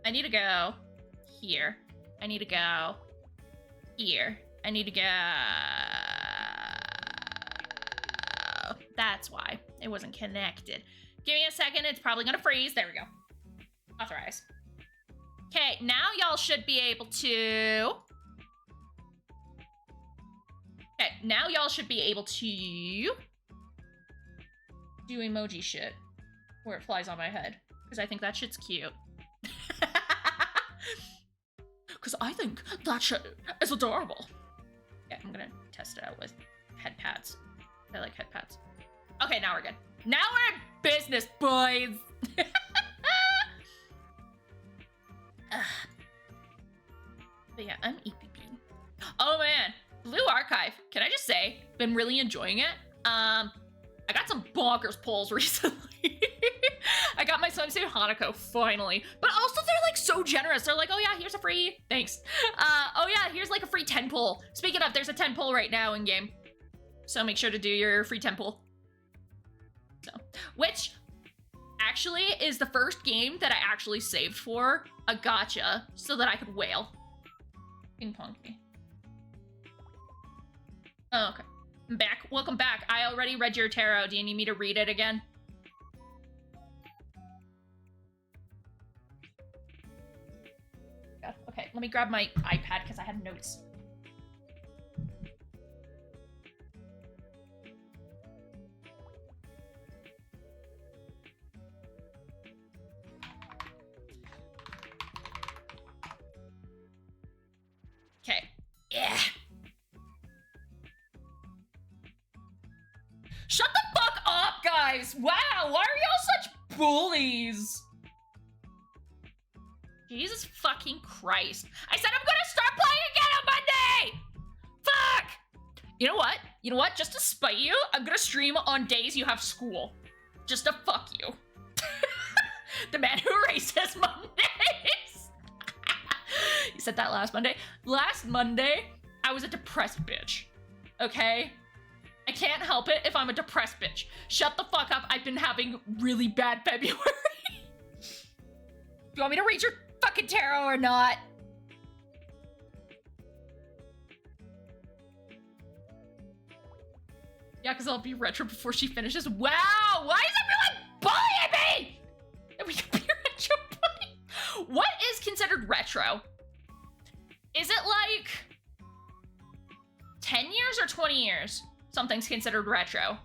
I need to go here. I need to go here. I need to go... That's why it wasn't connected. Give me a second. It's probably gonna freeze. There we go. Authorize. Okay, now y'all should be able to... Okay, now y'all should be able to... do emoji shit. Where it flies on my head. Because I think that shit's cute. Because I think that shit is adorable. Yeah, I'm gonna test it out with head pads. I like head pads. Okay, now we're good. Now we're in business, boys. But yeah, I'm EPP. Oh man, Blue Archive. Can I just say, been really enjoying it. I got some bonkers polls recently. I got my swimsuit Hanako finally, but also they're like so generous. They're like, oh yeah, here's a free, thanks. Oh yeah, here's like a free 10 poll. Speaking of, there's a 10 poll right now in game. So make sure to do your free 10 poll. So, which actually is the first game that I actually saved for a gacha so that I could whale. Ping pong. Oh, okay. I'm back. Welcome back. I already read your tarot. Do you need me to read it again? God. Okay, let me grab my iPad because I had notes. Okay. Yeah. Shut the fuck up, guys! Wow, why are y'all such bullies? Jesus fucking Christ. I said I'm gonna start playing again on Monday! Fuck! You know what? You know what? Just to spite you, I'm gonna stream on days you have school. Just to fuck you. The man who races Mondays. You said that last Monday? Last Monday, I was a depressed bitch. Okay? I can't help it if I'm a depressed bitch. Shut the fuck up. I've been having really bad February. Do you want me to read your fucking tarot or not? Yeah, because I'll be retro before she finishes. Wow! Why is everyone bullying me? We could be retro bullying. What is considered retro? Is it like 10 years or 20 years? Something's considered retro.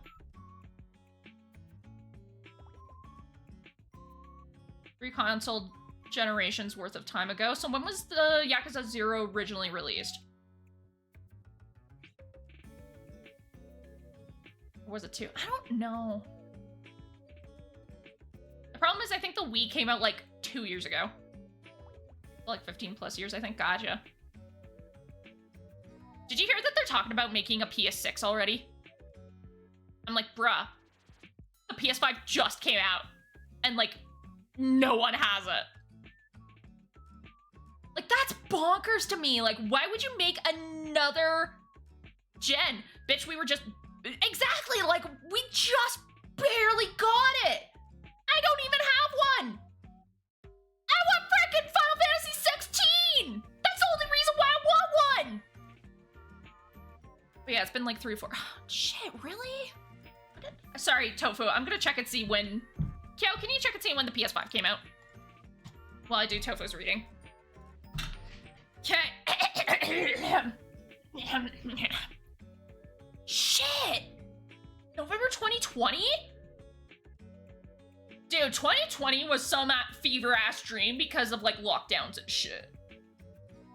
Three console generations worth of time ago. So when was the Yakuza 0 originally released? Or was it 2? I don't know. The problem is I think the Wii came out like 2 years ago. Like 15 plus years, I think. Gotcha. Did you hear that they're talking about making a PS6 already? I'm like, bruh, the PS5 just came out and like no one has it. Like that's bonkers to me. Like why would you make another gen? Bitch, we were just, exactly, like we just barely got it. I don't even have one. I want frickin' Final Fantasy 16. That's the only reason why I want one. But yeah, it's been like 3 or 4. Oh, shit, really? Sorry, Tofu. I'm gonna check and see when... Kyo, can you check and see when the PS5 came out? While I do Tofu's reading. Okay. Shit! November 2020? Dude, 2020 was some fever-ass dream because of, like, lockdowns and shit.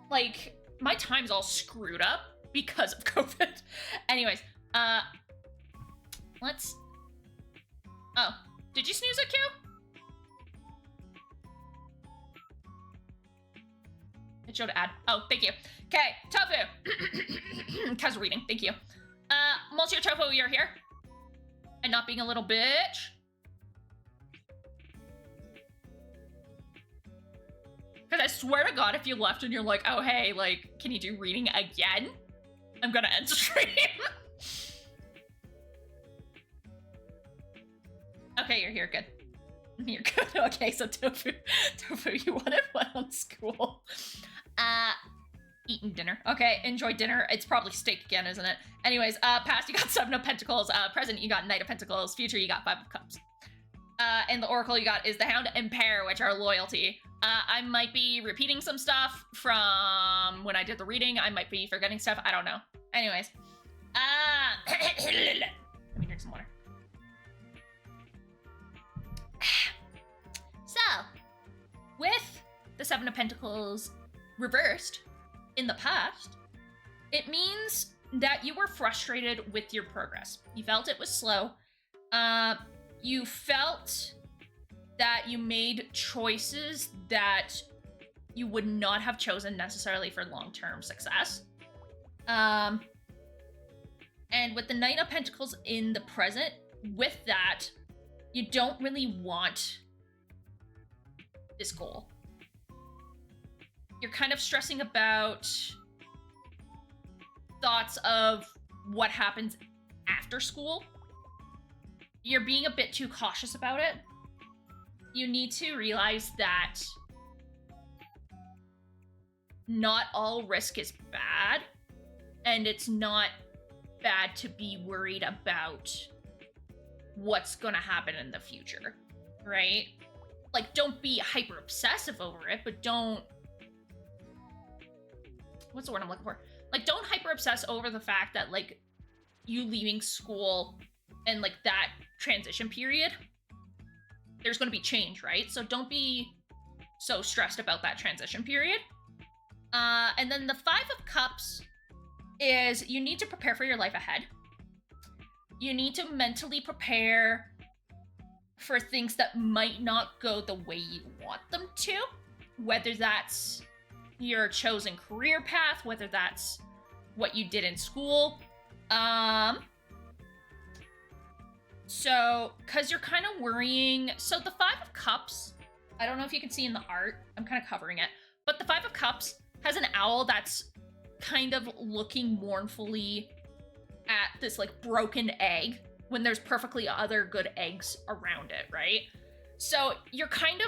Like, my time's all screwed up because of COVID. Anyways, let's... Oh, did you snooze it, Q? It showed ad. Oh, thank you. Okay, Tofu. Cause reading, thank you. Monsieur Tofu, you're here. And not being a little bitch. Because I swear to God, if you left and you're like, oh, hey, like, can you do reading again? I'm gonna end stream. Okay, you're here, good. You're good, okay, so Tofu, you wanted one on school. Eating dinner. Okay, enjoy dinner. It's probably steak again, isn't it? Anyways, past, you got 7 of Pentacles. Present, you got Knight of Pentacles. Future, you got 5 of Cups. And the Oracle you got is the Hound and Pair, which are loyalty. I might be repeating some stuff from when I did the reading. I might be forgetting stuff. I don't know. Anyways. Let me drink some water. So, with the 7 of Pentacles reversed in the past, it means that you were frustrated with your progress. You felt it was slow. You felt that you made choices that you would not have chosen necessarily for long-term success. And with the Knight of Pentacles in the present, with that, you don't really want this goal. You're kind of stressing about thoughts of what happens after school. You're being a bit too cautious about it. You need to realize that not all risk is bad, and it's not bad to be worried about what's gonna happen in the future, right? Like, don't be hyper obsessive over it, but don't... What's the word I'm looking for? Like, don't hyper obsess over the fact that, like, you leaving school and, like, that transition period, there's gonna be change, right? So don't be so stressed about that transition period. And then the Five of Cups is you need to prepare for your life ahead. You need to mentally prepare for things that might not go the way you want them to, whether that's your chosen career path, whether that's what you did in school. So, because you're kind of worrying, so the Five of Cups, I don't know if you can see in the art, I'm kind of covering it, but the Five of Cups has an owl that's kind of looking mournfully at this, like, broken egg when there's perfectly other good eggs around it, right? So you're kind of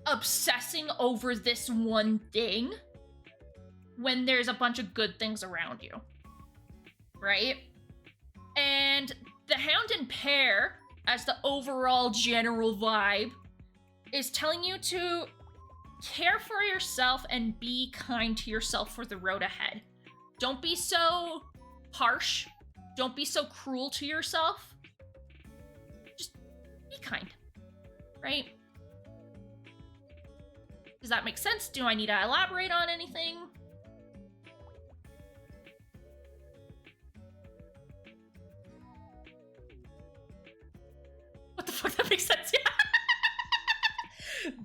obsessing over this one thing when there's a bunch of good things around you, right? And the Hound and Pair, as the overall general vibe, is telling you to care for yourself and be kind to yourself for the road ahead. Don't be so harsh. Don't be so cruel to yourself. Just be kind, right? Does that make sense? Do I need to elaborate on anything? What the fuck? That makes sense, yeah.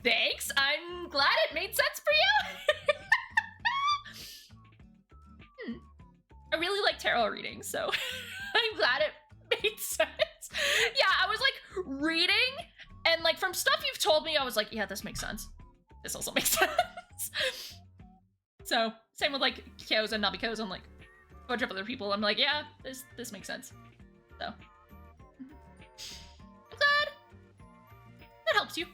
Thanks, I'm glad it made sense for you. I really like tarot readings, so I'm glad it made sense. Yeah, I was like reading, and like from stuff you've told me, I was like, yeah, this makes sense. This also makes sense. So, same with like Kyos and Nabikos and like a bunch of other people. I'm like, yeah, this makes sense. So, I'm glad that helps you.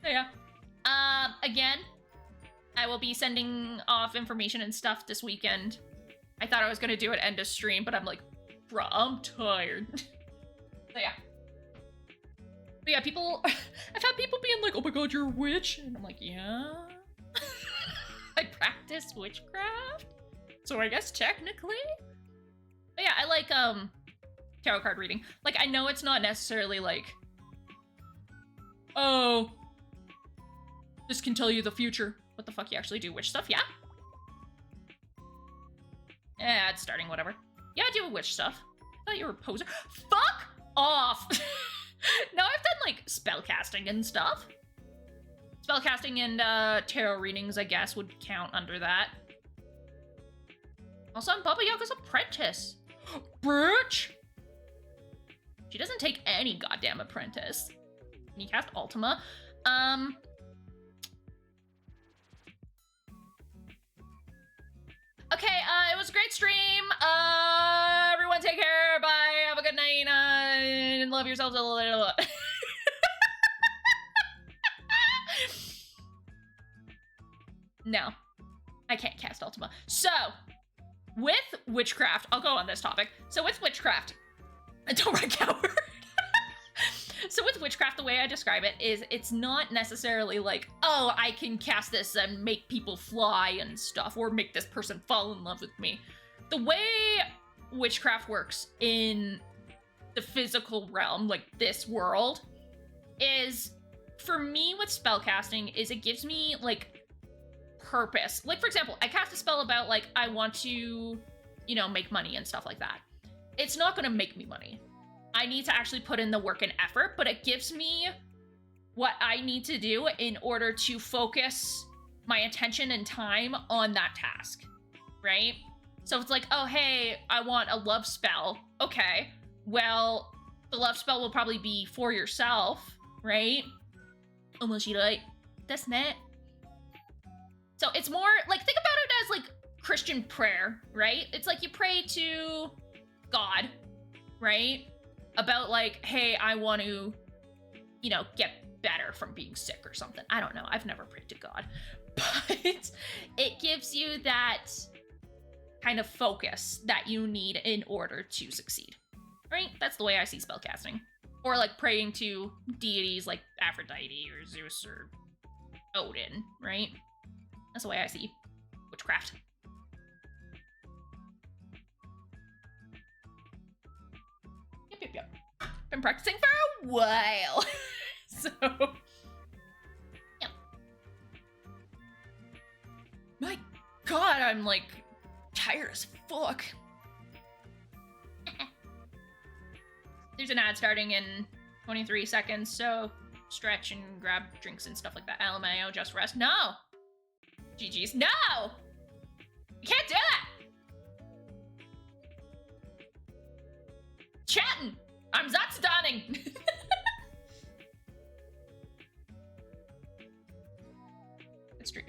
So yeah. Again, I will be sending off information and stuff this weekend. I thought I was gonna do it end of stream, but I'm like, bruh, I'm tired. So yeah. But yeah, people, I've had people being like, oh my god, you're a witch. And I'm like, yeah. I practice witchcraft. So I guess technically. But yeah, I like tarot card reading. Like, I know it's not necessarily like, oh, this can tell you the future. What the fuck, you actually do witch stuff? Yeah? Yeah, it's starting, whatever. Yeah, I do witch stuff. I thought you were a poser. Fuck off! No, I've done, like, spellcasting and stuff. Spellcasting and, tarot readings, I guess, would count under that. Also, I'm Baba Yaga's apprentice. Bitch! She doesn't take any goddamn apprentice. Can you cast Ultima? Okay, it was a great stream. Everyone take care. Bye. Have a good night. And love yourselves. No, I can't cast Ultima. So, with witchcraft, I'll go on this topic. So with witchcraft, don't write coward. So with witchcraft, the way I describe it is it's not necessarily like, oh, I can cast this and make people fly and stuff, or make this person fall in love with me. The way witchcraft works in the physical realm, like this world, is, for me with spellcasting, is it gives me, like, purpose. Like, for example, I cast a spell about, like, I want to you know, make money and stuff like that. It's not gonna make me money. I need to actually put in the work and effort, but it gives me what I need to do in order to focus my attention and time on that task, right? So it's like, oh, hey, I want a love spell. Okay, well, the love spell will probably be for yourself, right? Omoshiroi desu ne. So it's more like, think about it as like Christian prayer, right? It's like you pray to God, right? About like, hey, I want to, you know, get better from being sick or something. I don't know. I've never prayed to God. But it gives you that kind of focus that you need in order to succeed, right? That's the way I see spellcasting. Or like praying to deities like Aphrodite or Zeus or Odin, right? That's the way I see witchcraft. Yep. Been practicing for a while. So, yeah. My God, I'm like tired as fuck. There's an ad starting in 23 seconds, so stretch and grab drinks and stuff like that. LMAO, just rest. No! GG's. No! You can't do that! Chatting! I'm Zatsudaning!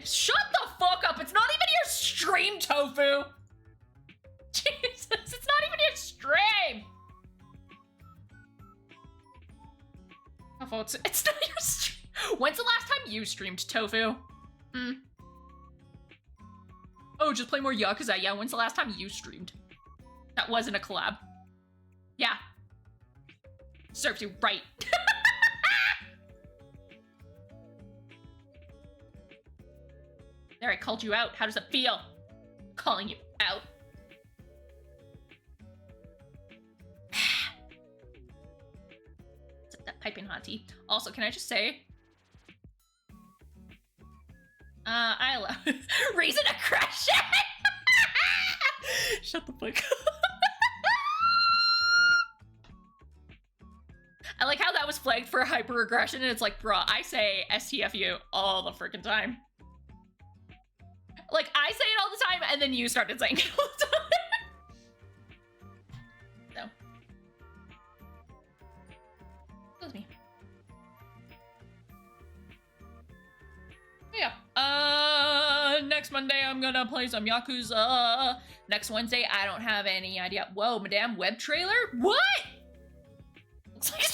Shut the fuck up! It's not even your stream, Tofu! Jesus, it's not even your stream! Oh, it's not your stream. When's the last time you streamed, Tofu? Oh, just play more Yakuza. Yeah, when's the last time you streamed? That wasn't a collab. Yeah. Serves you right. There, I called you out. How does it feel? Calling you out. That piping hot tea. Also, can I just say? I love reason to crush it. Shut the fuck up. I like how that was flagged for hyper-aggression, and it's like, bruh, I say STFU all the freaking time. Like, I say it all the time, and then you started saying it all the time. So. Excuse me. Yeah. Next Monday, I'm gonna play some Yakuza. Next Wednesday, I don't have any idea. Whoa, Madame Web trailer? What? Looks like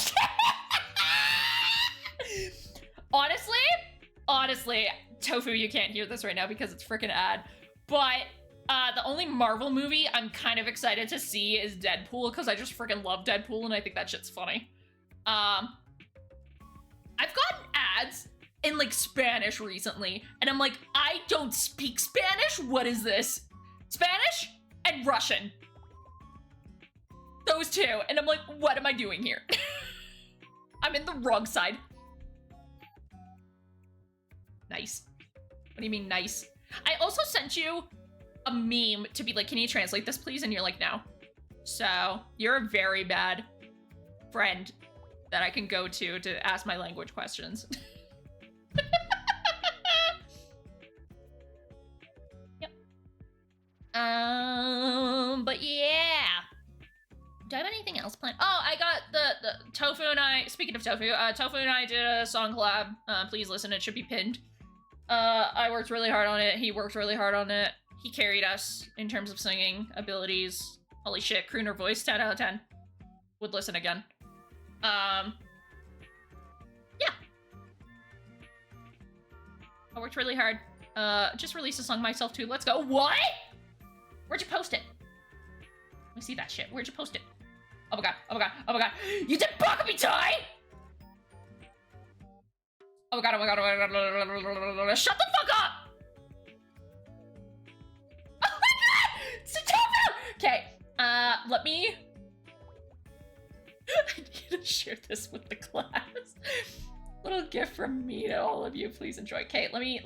honestly, Tofu, you can't hear this right now because it's freaking ad, but the only Marvel movie I'm kind of excited to see is Deadpool, because I just freaking love Deadpool and I think that shit's funny. I've gotten ads in like Spanish recently, and I'm like, I don't speak Spanish? What is this? Spanish and Russian. Those two, and I'm like, what am I doing here? I'm in the wrong side. Nice. What do you mean nice? I also sent you a meme to be like, can you translate this please? And you're like, no. So you're a very bad friend that I can go to ask my language questions. Yep. But yeah. Do I have anything else planned? Oh, I got the Tofu and I, speaking of Tofu, Tofu and I did a song collab. Please listen, it should be pinned. I worked really hard on it. He worked really hard on it. He carried us in terms of singing abilities. Holy shit, crooner voice, 10 out of 10. Would listen again. Yeah. I worked really hard. Just released a song myself too. Let's go. What? Where'd you post it? Let me see that shit. Where'd you post it? Oh my god, oh my god, oh my god. You did Bakami Tai! Oh my god, oh my god, oh my god, shut the fuck up! Oh my god! Satofu! Okay, let me... I need to share this with the class. Little gift from me to all of you, please enjoy. Okay, let me,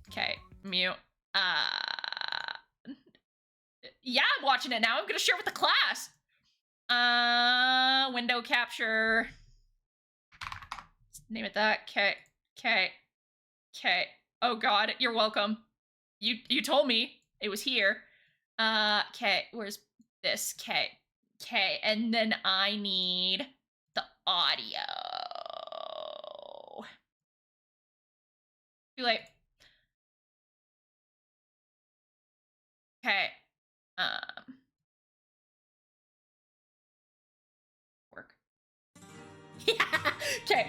okay. Mute. Yeah, I'm watching it now. I'm gonna share with the class. Window capture. Name it that. Okay. Oh God, you're welcome. You told me it was here. Okay, where's this? Okay, and then I need the audio. Too late. Okay. Work. Yeah. Okay.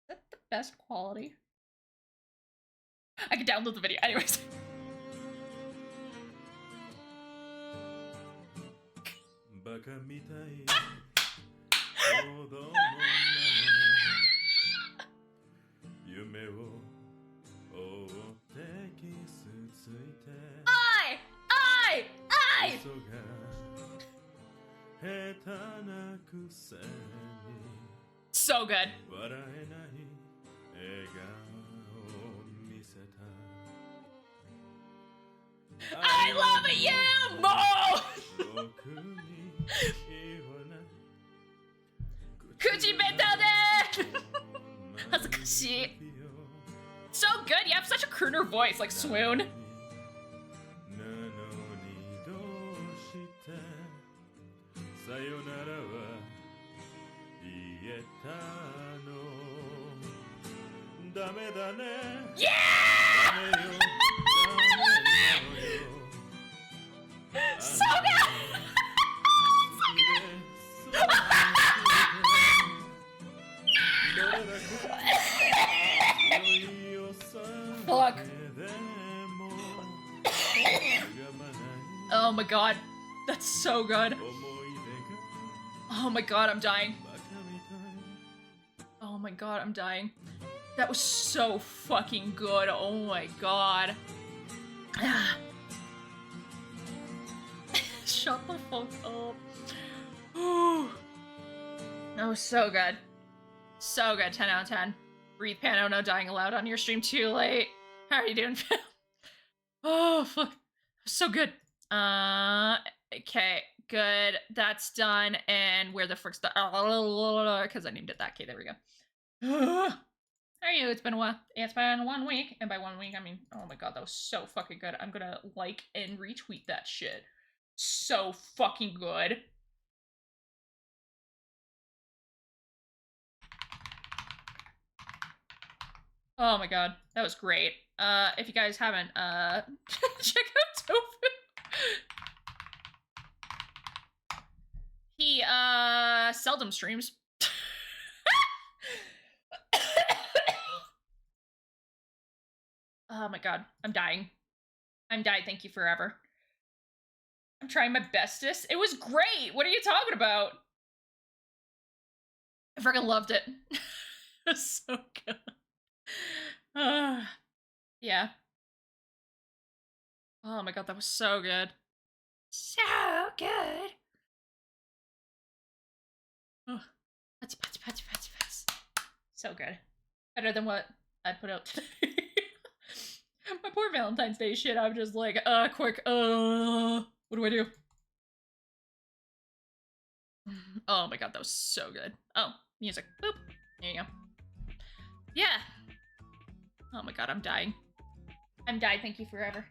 Is that the best quality? I can download the video. Anyways. I! So good. I love you more! Kuchibeta de! Hazukashi. So good, you have such a crooner voice, like Swoon. Yeah! So good! Fuck. Oh my god. That's so good. Oh my god, I'm dying. Oh my god, I'm dying. That was so fucking good. Oh my god. Shut the fuck up. That was so good. So good. 10 out of 10. Breathe, Pano, no dying allowed on your stream too late. How are you doing, Phil? Oh, fuck. So good. Okay, good. That's done. And where the frick's the... Because I named it that. Okay, there we go. How are you? It's been a while. It's been 1 week. And by 1 week, I mean, oh my god, that was so fucking good. I'm gonna like and retweet that shit. So fucking good. Oh my god, that was great. If you guys haven't, check out Tofu. He, seldom streams. Oh my god, I'm dying. I'm dying, thank you forever. I'm trying my bestest. It was great! What are you talking about? I freaking loved it. It was so good. Yeah. Oh my god, that was so good. So good. Oh, putz. So good. Better than what I put out today. My poor Valentine's Day shit, I'm just like, quick, what do I do? Oh my god, that was so good. Oh, music. Boop. There you go. Yeah. Oh my god, I'm dying. I'm dying, thank you forever.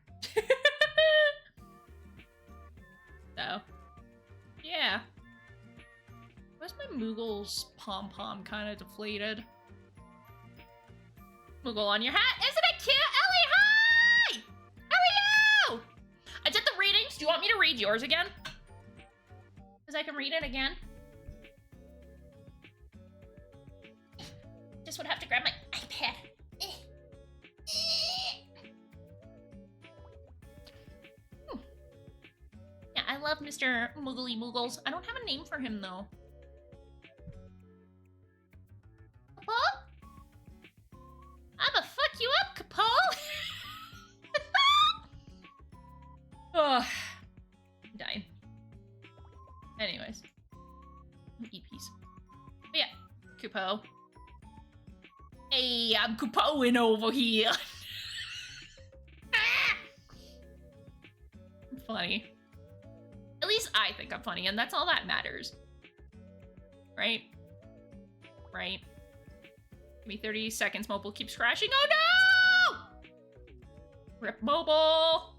So, yeah. Where's my Moogle's pom-pom kind of deflated? Moogle on your hat. Isn't it cute? Ellie, hi! How are you? I did the readings. Do you want me to read yours again? Because I can read it again. Just would have to grab my iPad. Yeah, I love Mr. Moogly Moogles. I don't have a name for him, though. Capole? I'ma fuck you up, Capole! Oh, I'm dying. Anyways. Eat peace. But yeah, Kupo. Hey, I'm Kupoing over here. I'm funny. At least I think I'm funny, and that's all that matters. Right? Right? Give me 30 seconds. Mobile keeps crashing. Oh no! Rip mobile.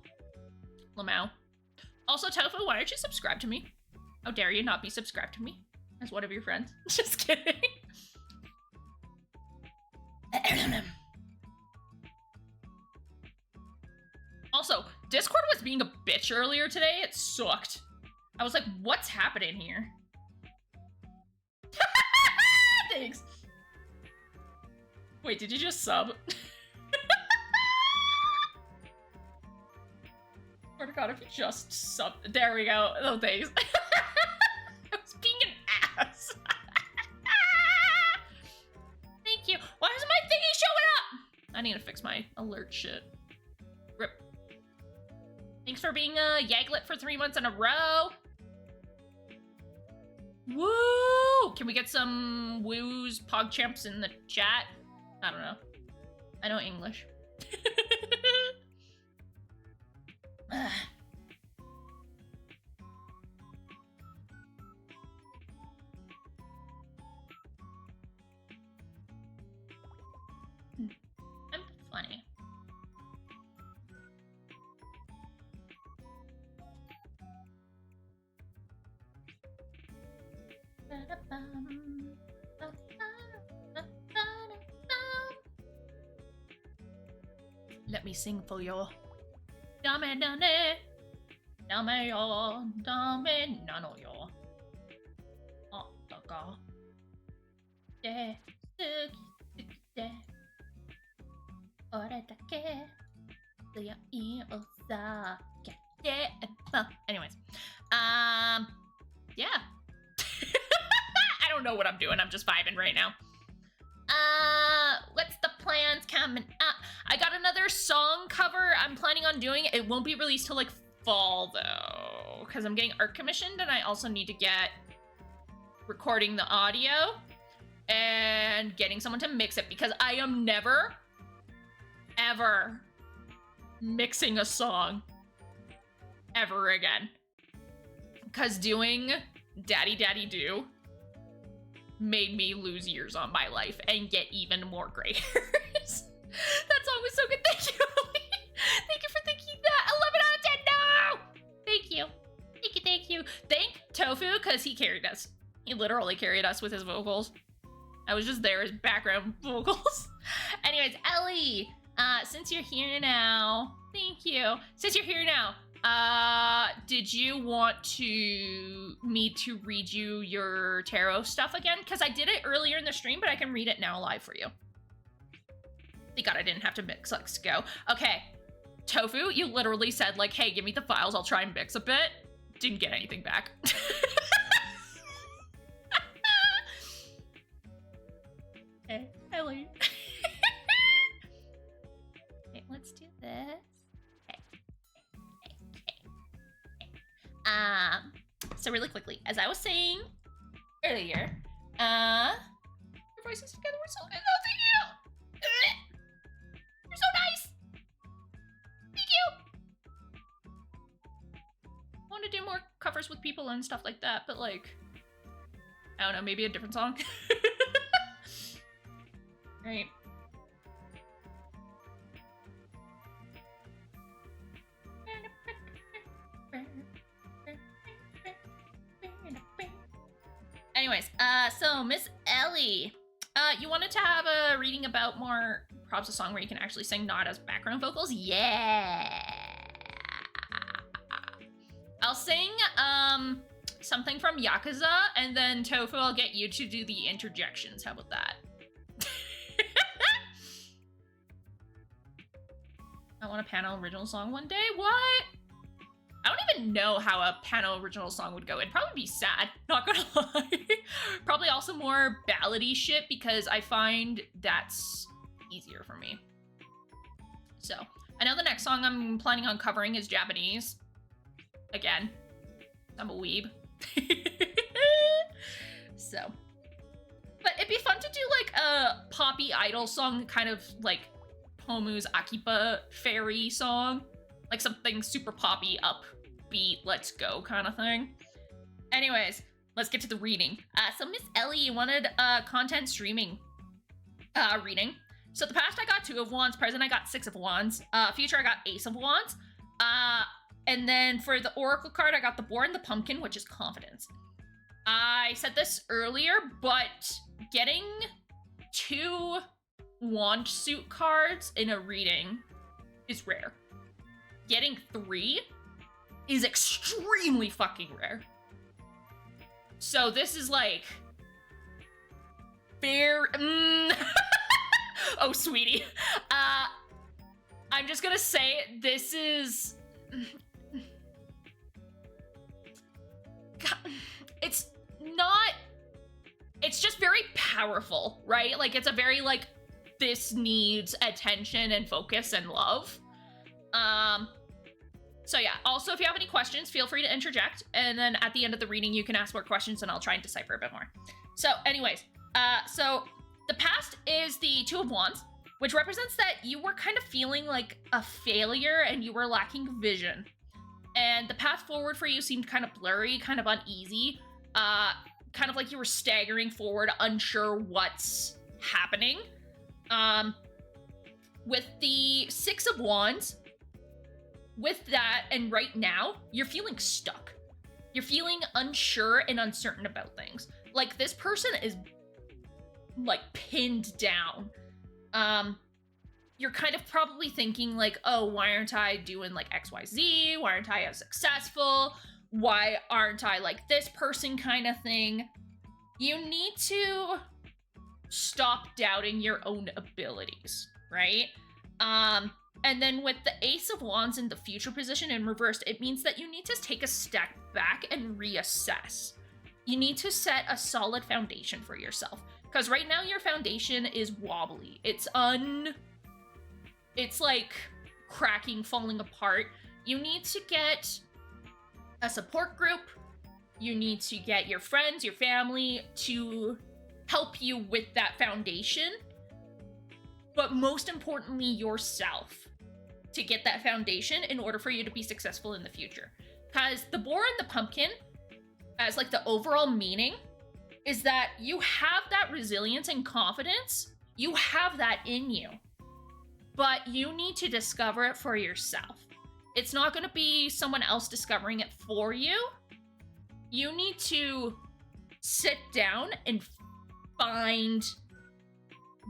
Lamau. Also, Tofu, why don't you subscribe to me? How dare you not be subscribed to me as one of your friends? Just kidding. Also, Discord was being a bitch earlier today. It sucked. I was like, what's happening here? Thanks. Wait, did you just sub? Swear to God, if you just sub. There we go. Oh, thanks. I was being an ass. Thank you. Why is my thingy showing up? I need to fix my alert shit. Rip. Thanks for being a Yaglet for 3 months in a row. Woo! Can we get some woos, PogChamps in the chat? I don't know. I know English. I'm funny. Let me sing for you. Dame dame, dame yo, dame nano yo. Otaka. De, suki de. Ore dake. Tsuyo ii osake de. Anyways, yeah. I don't know what I'm doing. I'm just vibing right now. What's the plans coming up? I got another song cover I'm planning on doing. It won't be released till like fall though, because I'm getting art commissioned and I also need to get recording the audio and getting someone to mix it because I am never, ever mixing a song ever again. Because doing Daddy Daddy Do made me lose years on my life and get even more gray hairs. That song was so good. Thank you, Ellie. Thank you for thinking that. 11 out of 10. No! Thank you. Thank you, thank you. Thank Tofu, because he carried us. He literally carried us with his vocals. I was just there as background vocals. Anyways, Ellie, since you're here now, thank you. Since you're here now, did you want me to read you your tarot stuff again? Because I did it earlier in the stream, but I can read it now live for you. Thank God I didn't have to mix. Let's go. Okay. Tofu, you literally said, like, hey, give me the files. I'll try and mix a bit. Didn't get anything back. Okay, Ellie. Okay, let's do this. So really quickly, as I was saying earlier, your voices together were so good. Oh, thank you. You're so nice. Thank you. I want to do more covers with people and stuff like that, but like, I don't know, maybe a different song. Right. Anyways, so Miss Ellie, you wanted to have a reading about more props a song where you can actually sing, not as background vocals? Yeah. I'll sing something from Yakuza, and then Tofu, I'll get you to do the interjections. How about that? I want a panel original song one day. What? I don't even know how a panel original song would go. It'd probably be sad, not gonna lie. Probably also more ballady shit because I find that's easier for me. So, I know the next song I'm planning on covering is Japanese. Again, I'm a weeb. So, but it'd be fun to do like a poppy poppy idol song, kind of like Pomu's Akiba fairy song. Like something super poppy, upbeat, let's go kind of thing. Anyways, let's get to the reading. So Miss Ellie wanted content streaming reading. So the past I got 2 of Wands, present I got 6 of Wands, future I got Ace of Wands. And then for the Oracle card, I got the Boar and the Pumpkin, which is confidence. I said this earlier, but getting 2 Wand suit cards in a reading is rare. Getting 3 is extremely fucking rare. So this is like very oh sweetie. I'm just gonna say this is it's not, it's just very powerful, right? Like it's a very like, this needs attention and focus and love. So yeah, also if you have any questions, feel free to interject. And then at the end of the reading, you can ask more questions and I'll try and decipher a bit more. So anyways, so the past is the 2 of Wands, which represents that you were kind of feeling like a failure and you were lacking vision. And the path forward for you seemed kind of blurry, kind of uneasy, kind of like you were staggering forward, unsure what's happening. With the 6 of Wands, with that, and right now, you're feeling stuck. You're feeling unsure and uncertain about things. Like, this person is, like, pinned down. You're kind of probably thinking, like, oh, why aren't I doing, like, XYZ? Why aren't I as successful? Why aren't I like this person kind of thing? You need to stop doubting your own abilities, right? And then with the Ace of Wands in the future position in reversed, it means that you need to take a step back and reassess. You need to set a solid foundation for yourself. Because right now your foundation is wobbly. It's like cracking, falling apart. You need to get a support group. You need to get your friends, your family to help you with that foundation. But most importantly, yourself to get that foundation in order for you to be successful in the future. Because the Boar and the Pumpkin, as like the overall meaning, is that you have that resilience and confidence. You have that in you. But you need to discover it for yourself. It's not going to be someone else discovering it for you. You need to sit down and find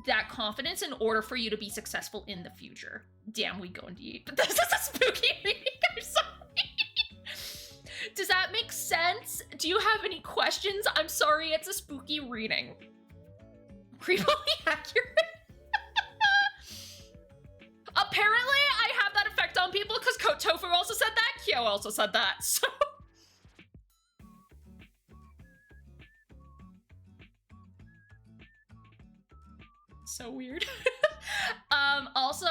that confidence in order for you to be successful in the future. Damn, we going deep. But this is a spooky reading. I'm sorry. Does that make sense? Do you have any questions? I'm sorry, it's a spooky reading. Creepily accurate. Apparently, I have that effect on people because Tofu also said that. Kyo also said that. So. So weird. Also,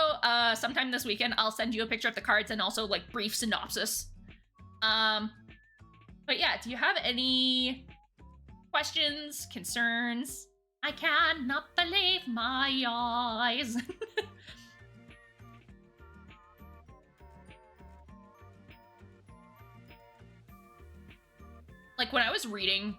sometime this weekend, I'll send you a picture of the cards and also like brief synopsis. But yeah, do you have any questions, concerns? I cannot believe my eyes. Like when I was reading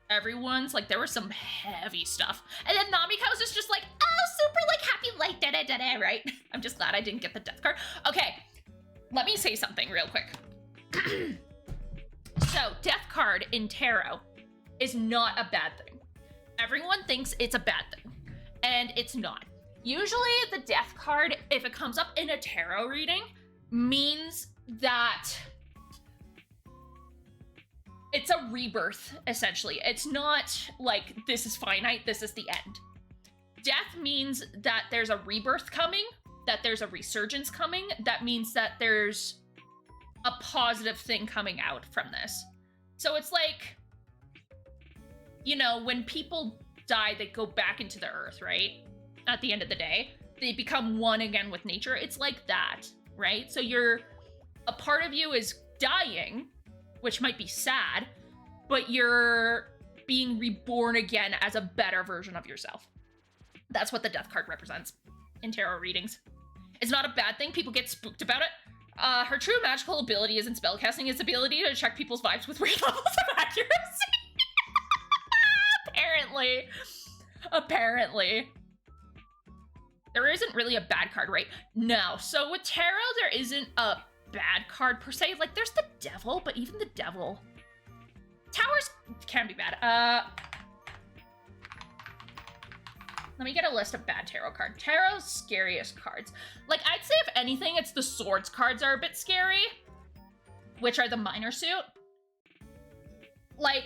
everyone's, like there was some heavy stuff. And then Namika's is just like, oh, super like happy light, da da da da, right? I'm just glad I didn't get the death card. Okay, let me say something real quick. So, death card in tarot is not a bad thing. Everyone thinks it's a bad thing, and it's not. Usually the death card, if it comes up in a tarot reading, means that it's a rebirth, essentially. It's not like, this is finite, this is the end. Death means that there's a rebirth coming, that there's a resurgence coming. That means that there's a positive thing coming out from this. So it's like, you know, when people die, they go back into the earth, right? At the end of the day, they become one again with nature. It's like that, right? So a part of you is dying, which might be sad, but you're being reborn again as a better version of yourself. That's what the death card represents in tarot readings. It's not a bad thing. People get spooked about it. Her true magical ability isn't spellcasting. It's ability to check people's vibes with weird levels of accuracy. Apparently. There isn't really a bad card, right? No. So with tarot, there isn't a bad card per se. Like, there's the devil, but even the devil... Towers can be bad. Let me get a list of bad tarot cards. Tarot's scariest cards. Like, I'd say if anything, it's the swords cards are a bit scary, which are the minor suit. Like,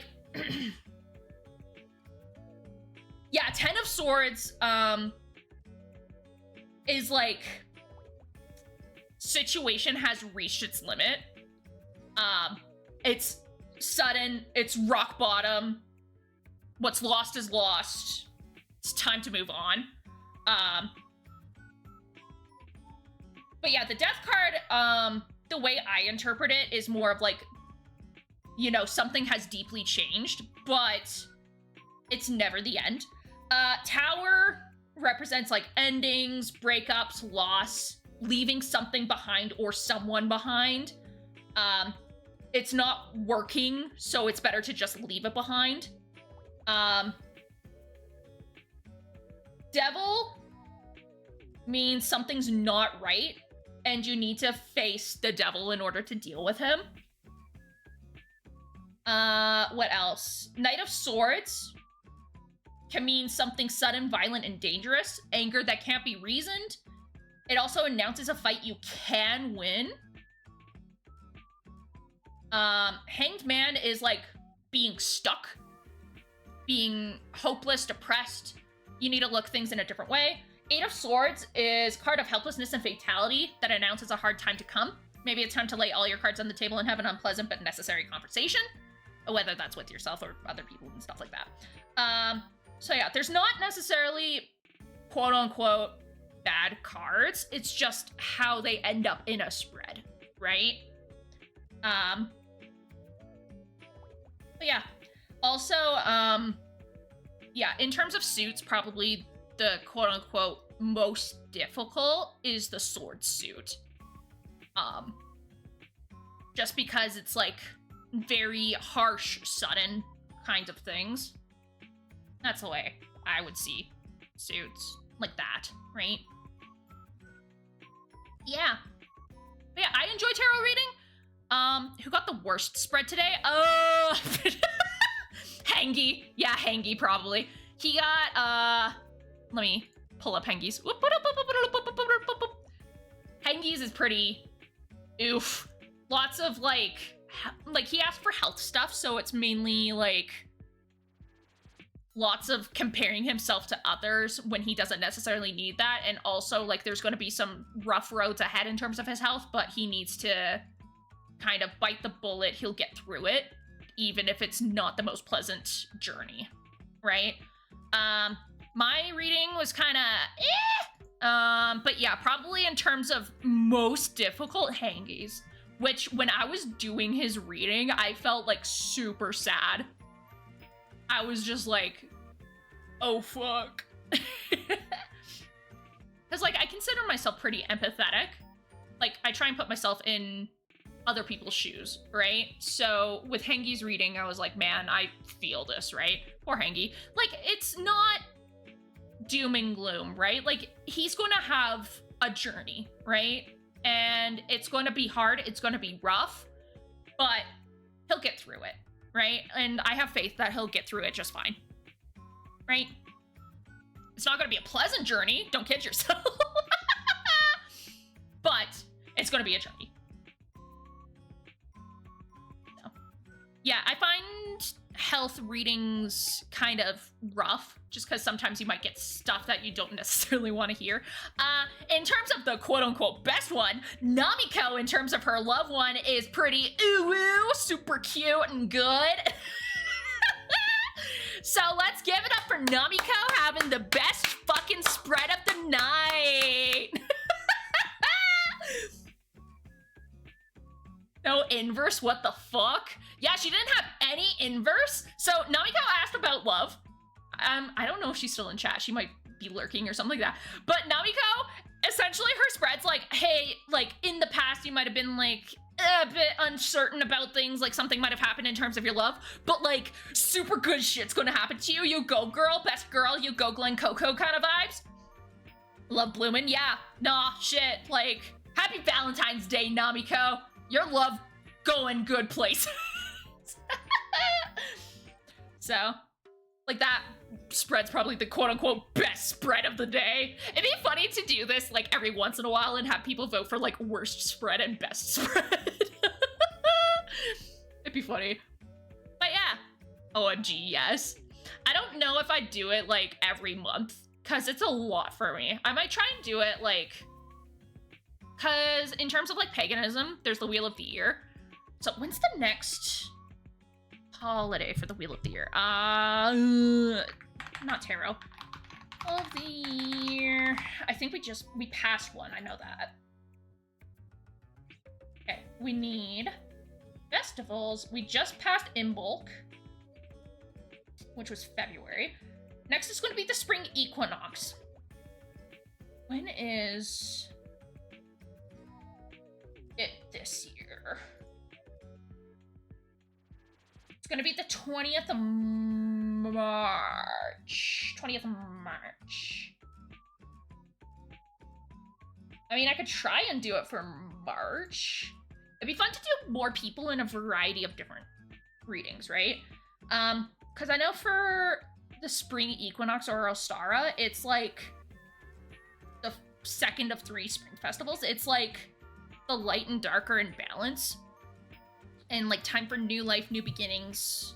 yeah, 10 of swords, is like, situation has reached its limit. It's sudden, it's rock bottom. What's lost is lost. It's time to move on. But yeah, the death card, the way I interpret it is more of like, you know, something has deeply changed, but it's never the end. Tower represents like endings, breakups, loss, leaving something behind or someone behind. It's not working, so it's better to just leave it behind. Devil means something's not right, and you need to face the devil in order to deal with him. What else? Knight of Swords can mean something sudden, violent, and dangerous. Anger that can't be reasoned. It also announces a fight you can win. Hanged Man is like being stuck, being hopeless, depressed. You need to look things in a different way. Eight of Swords is card of helplessness and fatality that announces a hard time to come. Maybe it's time to lay all your cards on the table and have an unpleasant but necessary conversation, whether that's with yourself or other people and stuff like that. So yeah, there's not necessarily quote unquote bad cards. It's just how they end up in a spread, right? But yeah, also, yeah, in terms of suits, probably the quote-unquote most difficult is the sword suit. Just because it's like very harsh, sudden kinds of things. That's the way I would see suits like that, right? Yeah. But yeah, I enjoy tarot reading. Who got the worst spread today? Hangy. Yeah, Hangy probably. He got, let me pull up Hengies. Hengies is pretty oof. Lots of like he asked for health stuff, so it's mainly like lots of comparing himself to others when he doesn't necessarily need that. And also like there's going to be some rough roads ahead in terms of his health, but he needs to kind of bite the bullet. He'll get through it, even if it's not the most pleasant journey, right? My reading was kind of but yeah, probably in terms of most difficult, Hangies, which when I was doing his reading, I felt like super sad. I was just like, oh fuck. Because like I consider myself pretty empathetic. Like I try and put myself in other people's shoes, right? So with Hengi's reading, I was like, man, I feel this, right? Poor Hengi. Like it's not doom and gloom, right? Like he's going to have a journey, right? And it's going to be hard, it's going to be rough, but he'll get through it, right? And I have faith that he'll get through it just fine, right? It's not going to be a pleasant journey, don't kid yourself. But it's going to be a journey. So, yeah, I find health readings kind of rough, just because sometimes you might get stuff that you don't necessarily want to hear. In terms of the quote-unquote best one, Namiko, in terms of her loved one, is pretty ooh, super cute and good. So let's give it up for Namiko having the best fucking spread of the night. No inverse, what the fuck? Yeah, she didn't have any inverse. So Namiko asked about love. I don't know if she's still in chat. She might be lurking or something like that. But Namiko, essentially her spread's like, hey, like in the past you might have been like a bit uncertain about things, like something might have happened in terms of your love, but like super good shit's gonna happen to you. You go girl, best girl, you go Glen Coco kind of vibes. Love bloomin', yeah, nah, shit, like, happy Valentine's Day, Namiko. Your love going good places. So, like that spread's probably the quote-unquote best spread of the day. It'd be funny to do this like every once in a while and have people vote for like worst spread and best spread. It'd be funny. But yeah, OMG, yes. I don't know if I'd do it like every month, because it's a lot for me. I might try and do it like, because in terms of like paganism, there's the Wheel of the Year. So when's the next holiday for the Wheel of the Year? Not tarot. Of the Year. I think we passed one, I know that. Okay, we need festivals. We just passed Imbolc, which was February. Next is going to be the spring equinox. When is it this year? It's going to be the 20th of March. 20th of March. I mean, I could try and do it for March. It'd be fun to do more people in a variety of different readings, right? Because I know for the spring equinox or Ostara, it's like the second of 3 spring festivals. It's like the light and darker in balance, and like time for new life, new beginnings,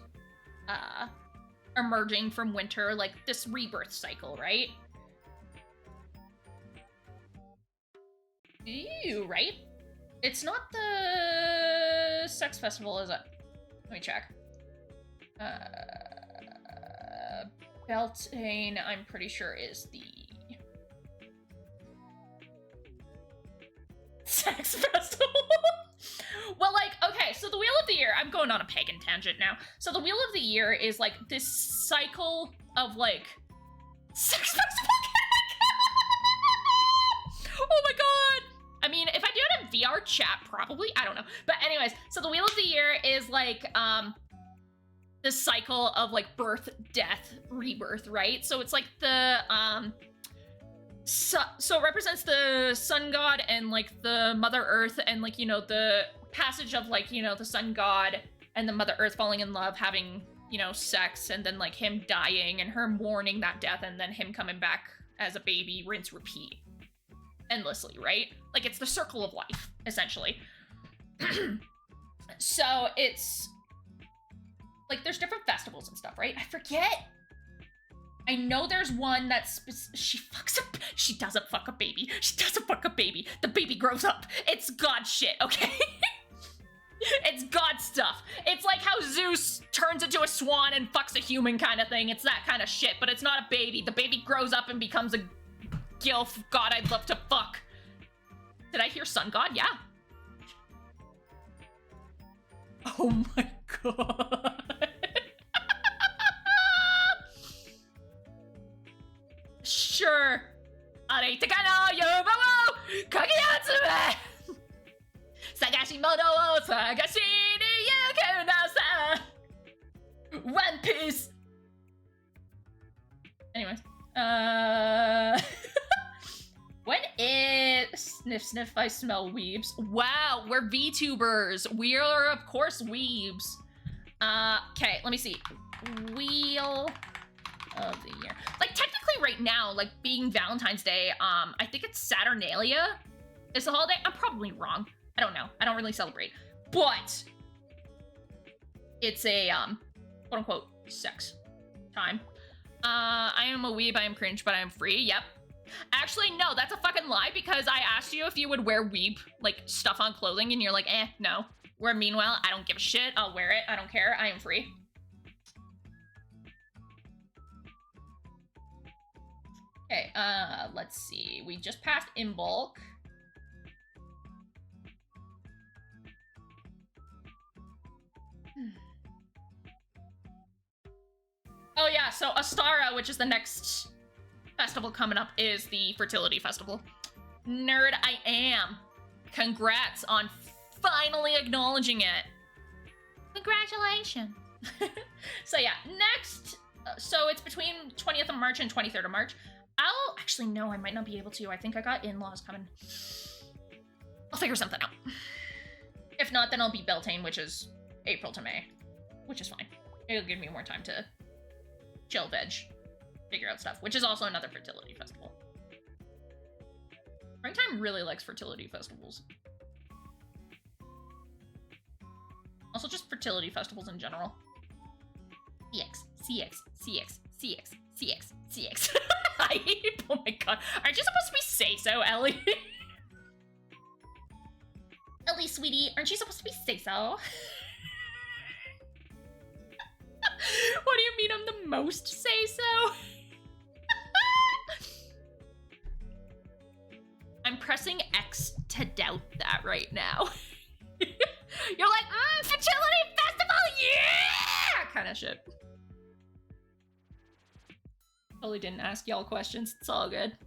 emerging from winter, like this rebirth cycle, right? Ew, right? It's not the sex festival, is it? Let me check. Beltane, I'm pretty sure, is the sex festival. Well, like, okay, so the Wheel of the Year, I'm going on a pagan tangent now. So the Wheel of the Year is like this cycle of like sex festival. Oh my god! I mean, if I do it in VR chat, probably, I don't know. But anyways, so the Wheel of the Year is like, this cycle of like birth, death, rebirth, right? So it's like the so it represents the sun god and like the mother earth, and like, you know, the passage of like, you know, the sun god and the mother earth falling in love, having, you know, sex, and then like him dying and her mourning that death, and then him coming back as a baby, rinse, repeat endlessly, right? Like it's the circle of life, essentially. So it's like, there's different festivals and stuff, right? I forget. I know there's one that's, she doesn't fuck a baby. She doesn't fuck a baby. The baby grows up. It's God shit, okay? It's God stuff. It's like how Zeus turns into a swan and fucks a human kind of thing. It's that kind of shit, but it's not a baby. The baby grows up and becomes a gilf god I'd love to fuck. Did I hear sun god? Yeah. Oh my god. Sure. Areiteka no yoba wo kageatsume. Sagashimono wo sagashi ni yuku no sa. One Piece. Anyways. When is sniff sniff I smell weebs? Wow, we're VTubers. We are of course weebs. Okay, let me see. Wheel of the Year. Like technically right now, like being Valentine's Day, I think it's Saturnalia is the holiday. I'm probably wrong. I don't know. I don't really celebrate. But it's a quote unquote sex time. I am a weeb, I am cringe, but I am free. Yep. Actually, no, that's a fucking lie, because I asked you if you would wear weeb, like, stuff on clothing, and you're like, no. Where meanwhile, I don't give a shit. I'll wear it. I don't care. I am free. Okay, let's see. We just passed Imbolc. Oh yeah, so Ostara, which is the next festival coming up is the fertility festival. Nerd I am. Congrats on finally acknowledging it. Congratulations. So yeah, next, so it's between 20th of March and 23rd of March. I'll actually, no, I might not be able to. I think I got in-laws coming. I'll figure something out. If not, then I'll be Beltane, which is April to May, which is fine. It'll give me more time to chill, veg, figure out stuff, which is also another fertility festival. Springtime really likes fertility festivals. Also just fertility festivals in general. CX, CX, CX, CX, CX, CX. Oh my god. Aren't you supposed to be say-so, Ellie? Ellie, sweetie, aren't you supposed to be say-so? What do you mean I'm the most say-so? I'm pressing X to doubt that right now. You're like, fertility festival, yeah! Kind of shit. Totally didn't ask y'all questions. It's all good.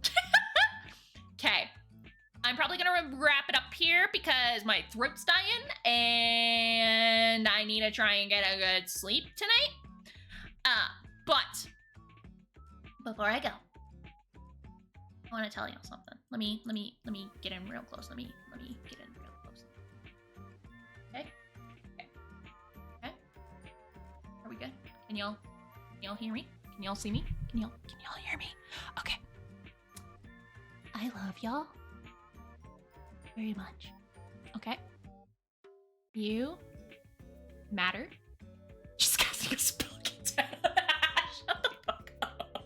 Okay. I'm probably gonna wrap it up here because my throat's dying and I need to try and get a good sleep tonight. But before I go, I want to tell y'all something. Let me get in real close. Let me get in real close. Okay. Are we good? Can y'all hear me? Can y'all see me? Can y'all hear me? Okay. I love y'all very much. Okay? You matter. Just casting a spell against Shut the fuck up.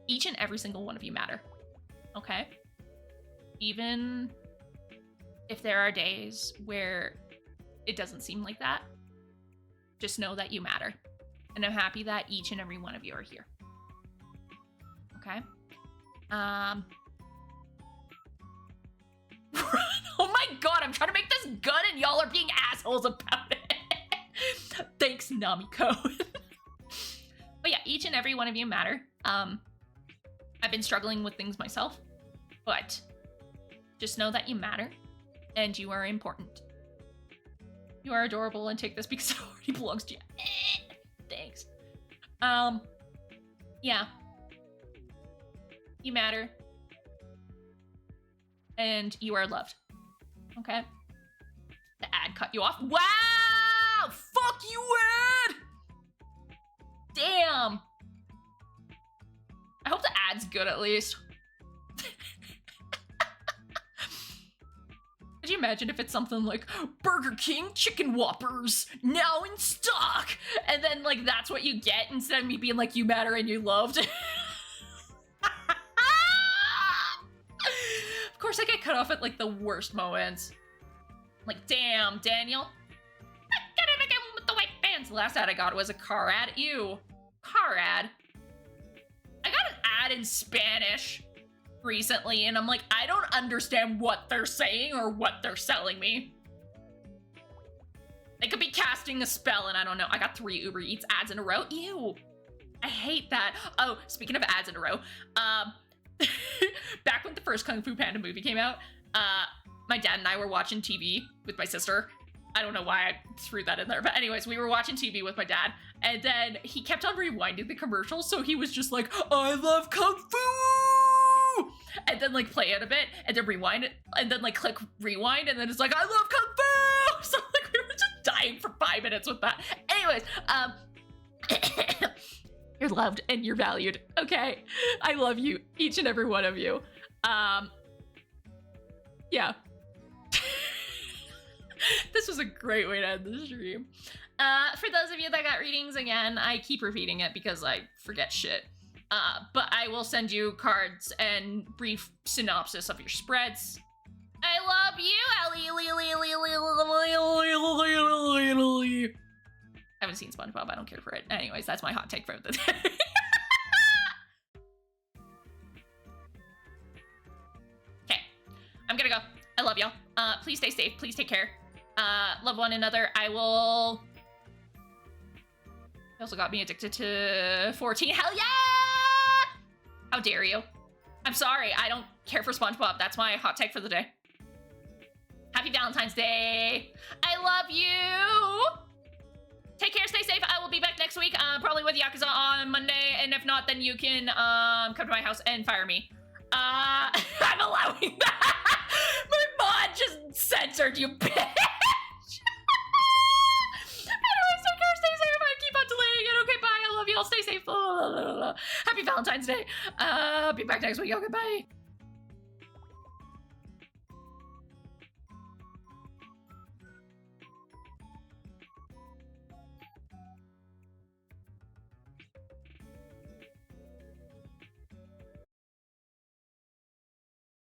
Each and every single one of you matter. Okay? Even if there are days where it doesn't seem like that, just know that you matter. And I'm happy that each and every one of you are here. Okay? Oh my god, I'm trying to make this good and y'all are being assholes about it. Thanks, Namiko. But yeah, each and every one of you matter. I've been struggling with things myself, but just know that you matter and you are important. You are adorable and take this because it already belongs to you. Thanks. Yeah. You matter. And you are loved. Okay? The ad cut you off. Wow! Fuck you, ad! Damn. I hope the ad's good at least. Could you imagine if it's something like Burger King chicken whoppers now in stock, and then like that's what you get instead of me being like you matter and you loved. Of course I get cut off at like the worst moments. Like, damn, Daniel. Get it again with the white fans. The last ad I got was a car ad. Ew. Car ad. I got an ad in Spanish recently, and I'm like, I don't understand what they're saying or what they're selling me. They could be casting a spell, and I don't know. I got 3 Uber Eats ads in a row. Ew. I hate that. Oh, speaking of ads in a row, back when the first Kung Fu Panda movie came out, my dad and I were watching TV with my sister. I don't know why I threw that in there, but anyways, we were watching TV with my dad, and then he kept on rewinding the commercials, so he was just like, I love Kung Fu! And then like play it a bit, and then rewind it, and then like click rewind, and then it's like, I love Kung Fu! So like we were just dying for 5 minutes with that. Anyways, you're loved and you're valued, okay? I love you, each and every one of you. Yeah. This was a great way to end the stream. For those of you that got readings, again, I keep repeating it because I forget shit. But I will send you cards and brief synopsis of your spreads. I love you, Ellie. I haven't seen SpongeBob. I don't care for it. Anyways, that's my hot take for the day. Okay, I'm gonna go. I love y'all. Please stay safe. Please take care. Love one another. I will... He also got me addicted to 14. Hell yeah! How dare you? I'm sorry, I don't care for SpongeBob. That's my hot take for the day. Happy Valentine's Day. I love you. Take care, stay safe. I will be back next week, probably with Yakuza on Monday. And if not, then you can come to my house and fire me. I'm allowing that. My mod just censored, you bitch. Anyways, take care, stay safe. I keep on delaying it. Okay, bye. I love you all. Stay safe. Happy Valentine's Day. Be back next week. Okay, bye.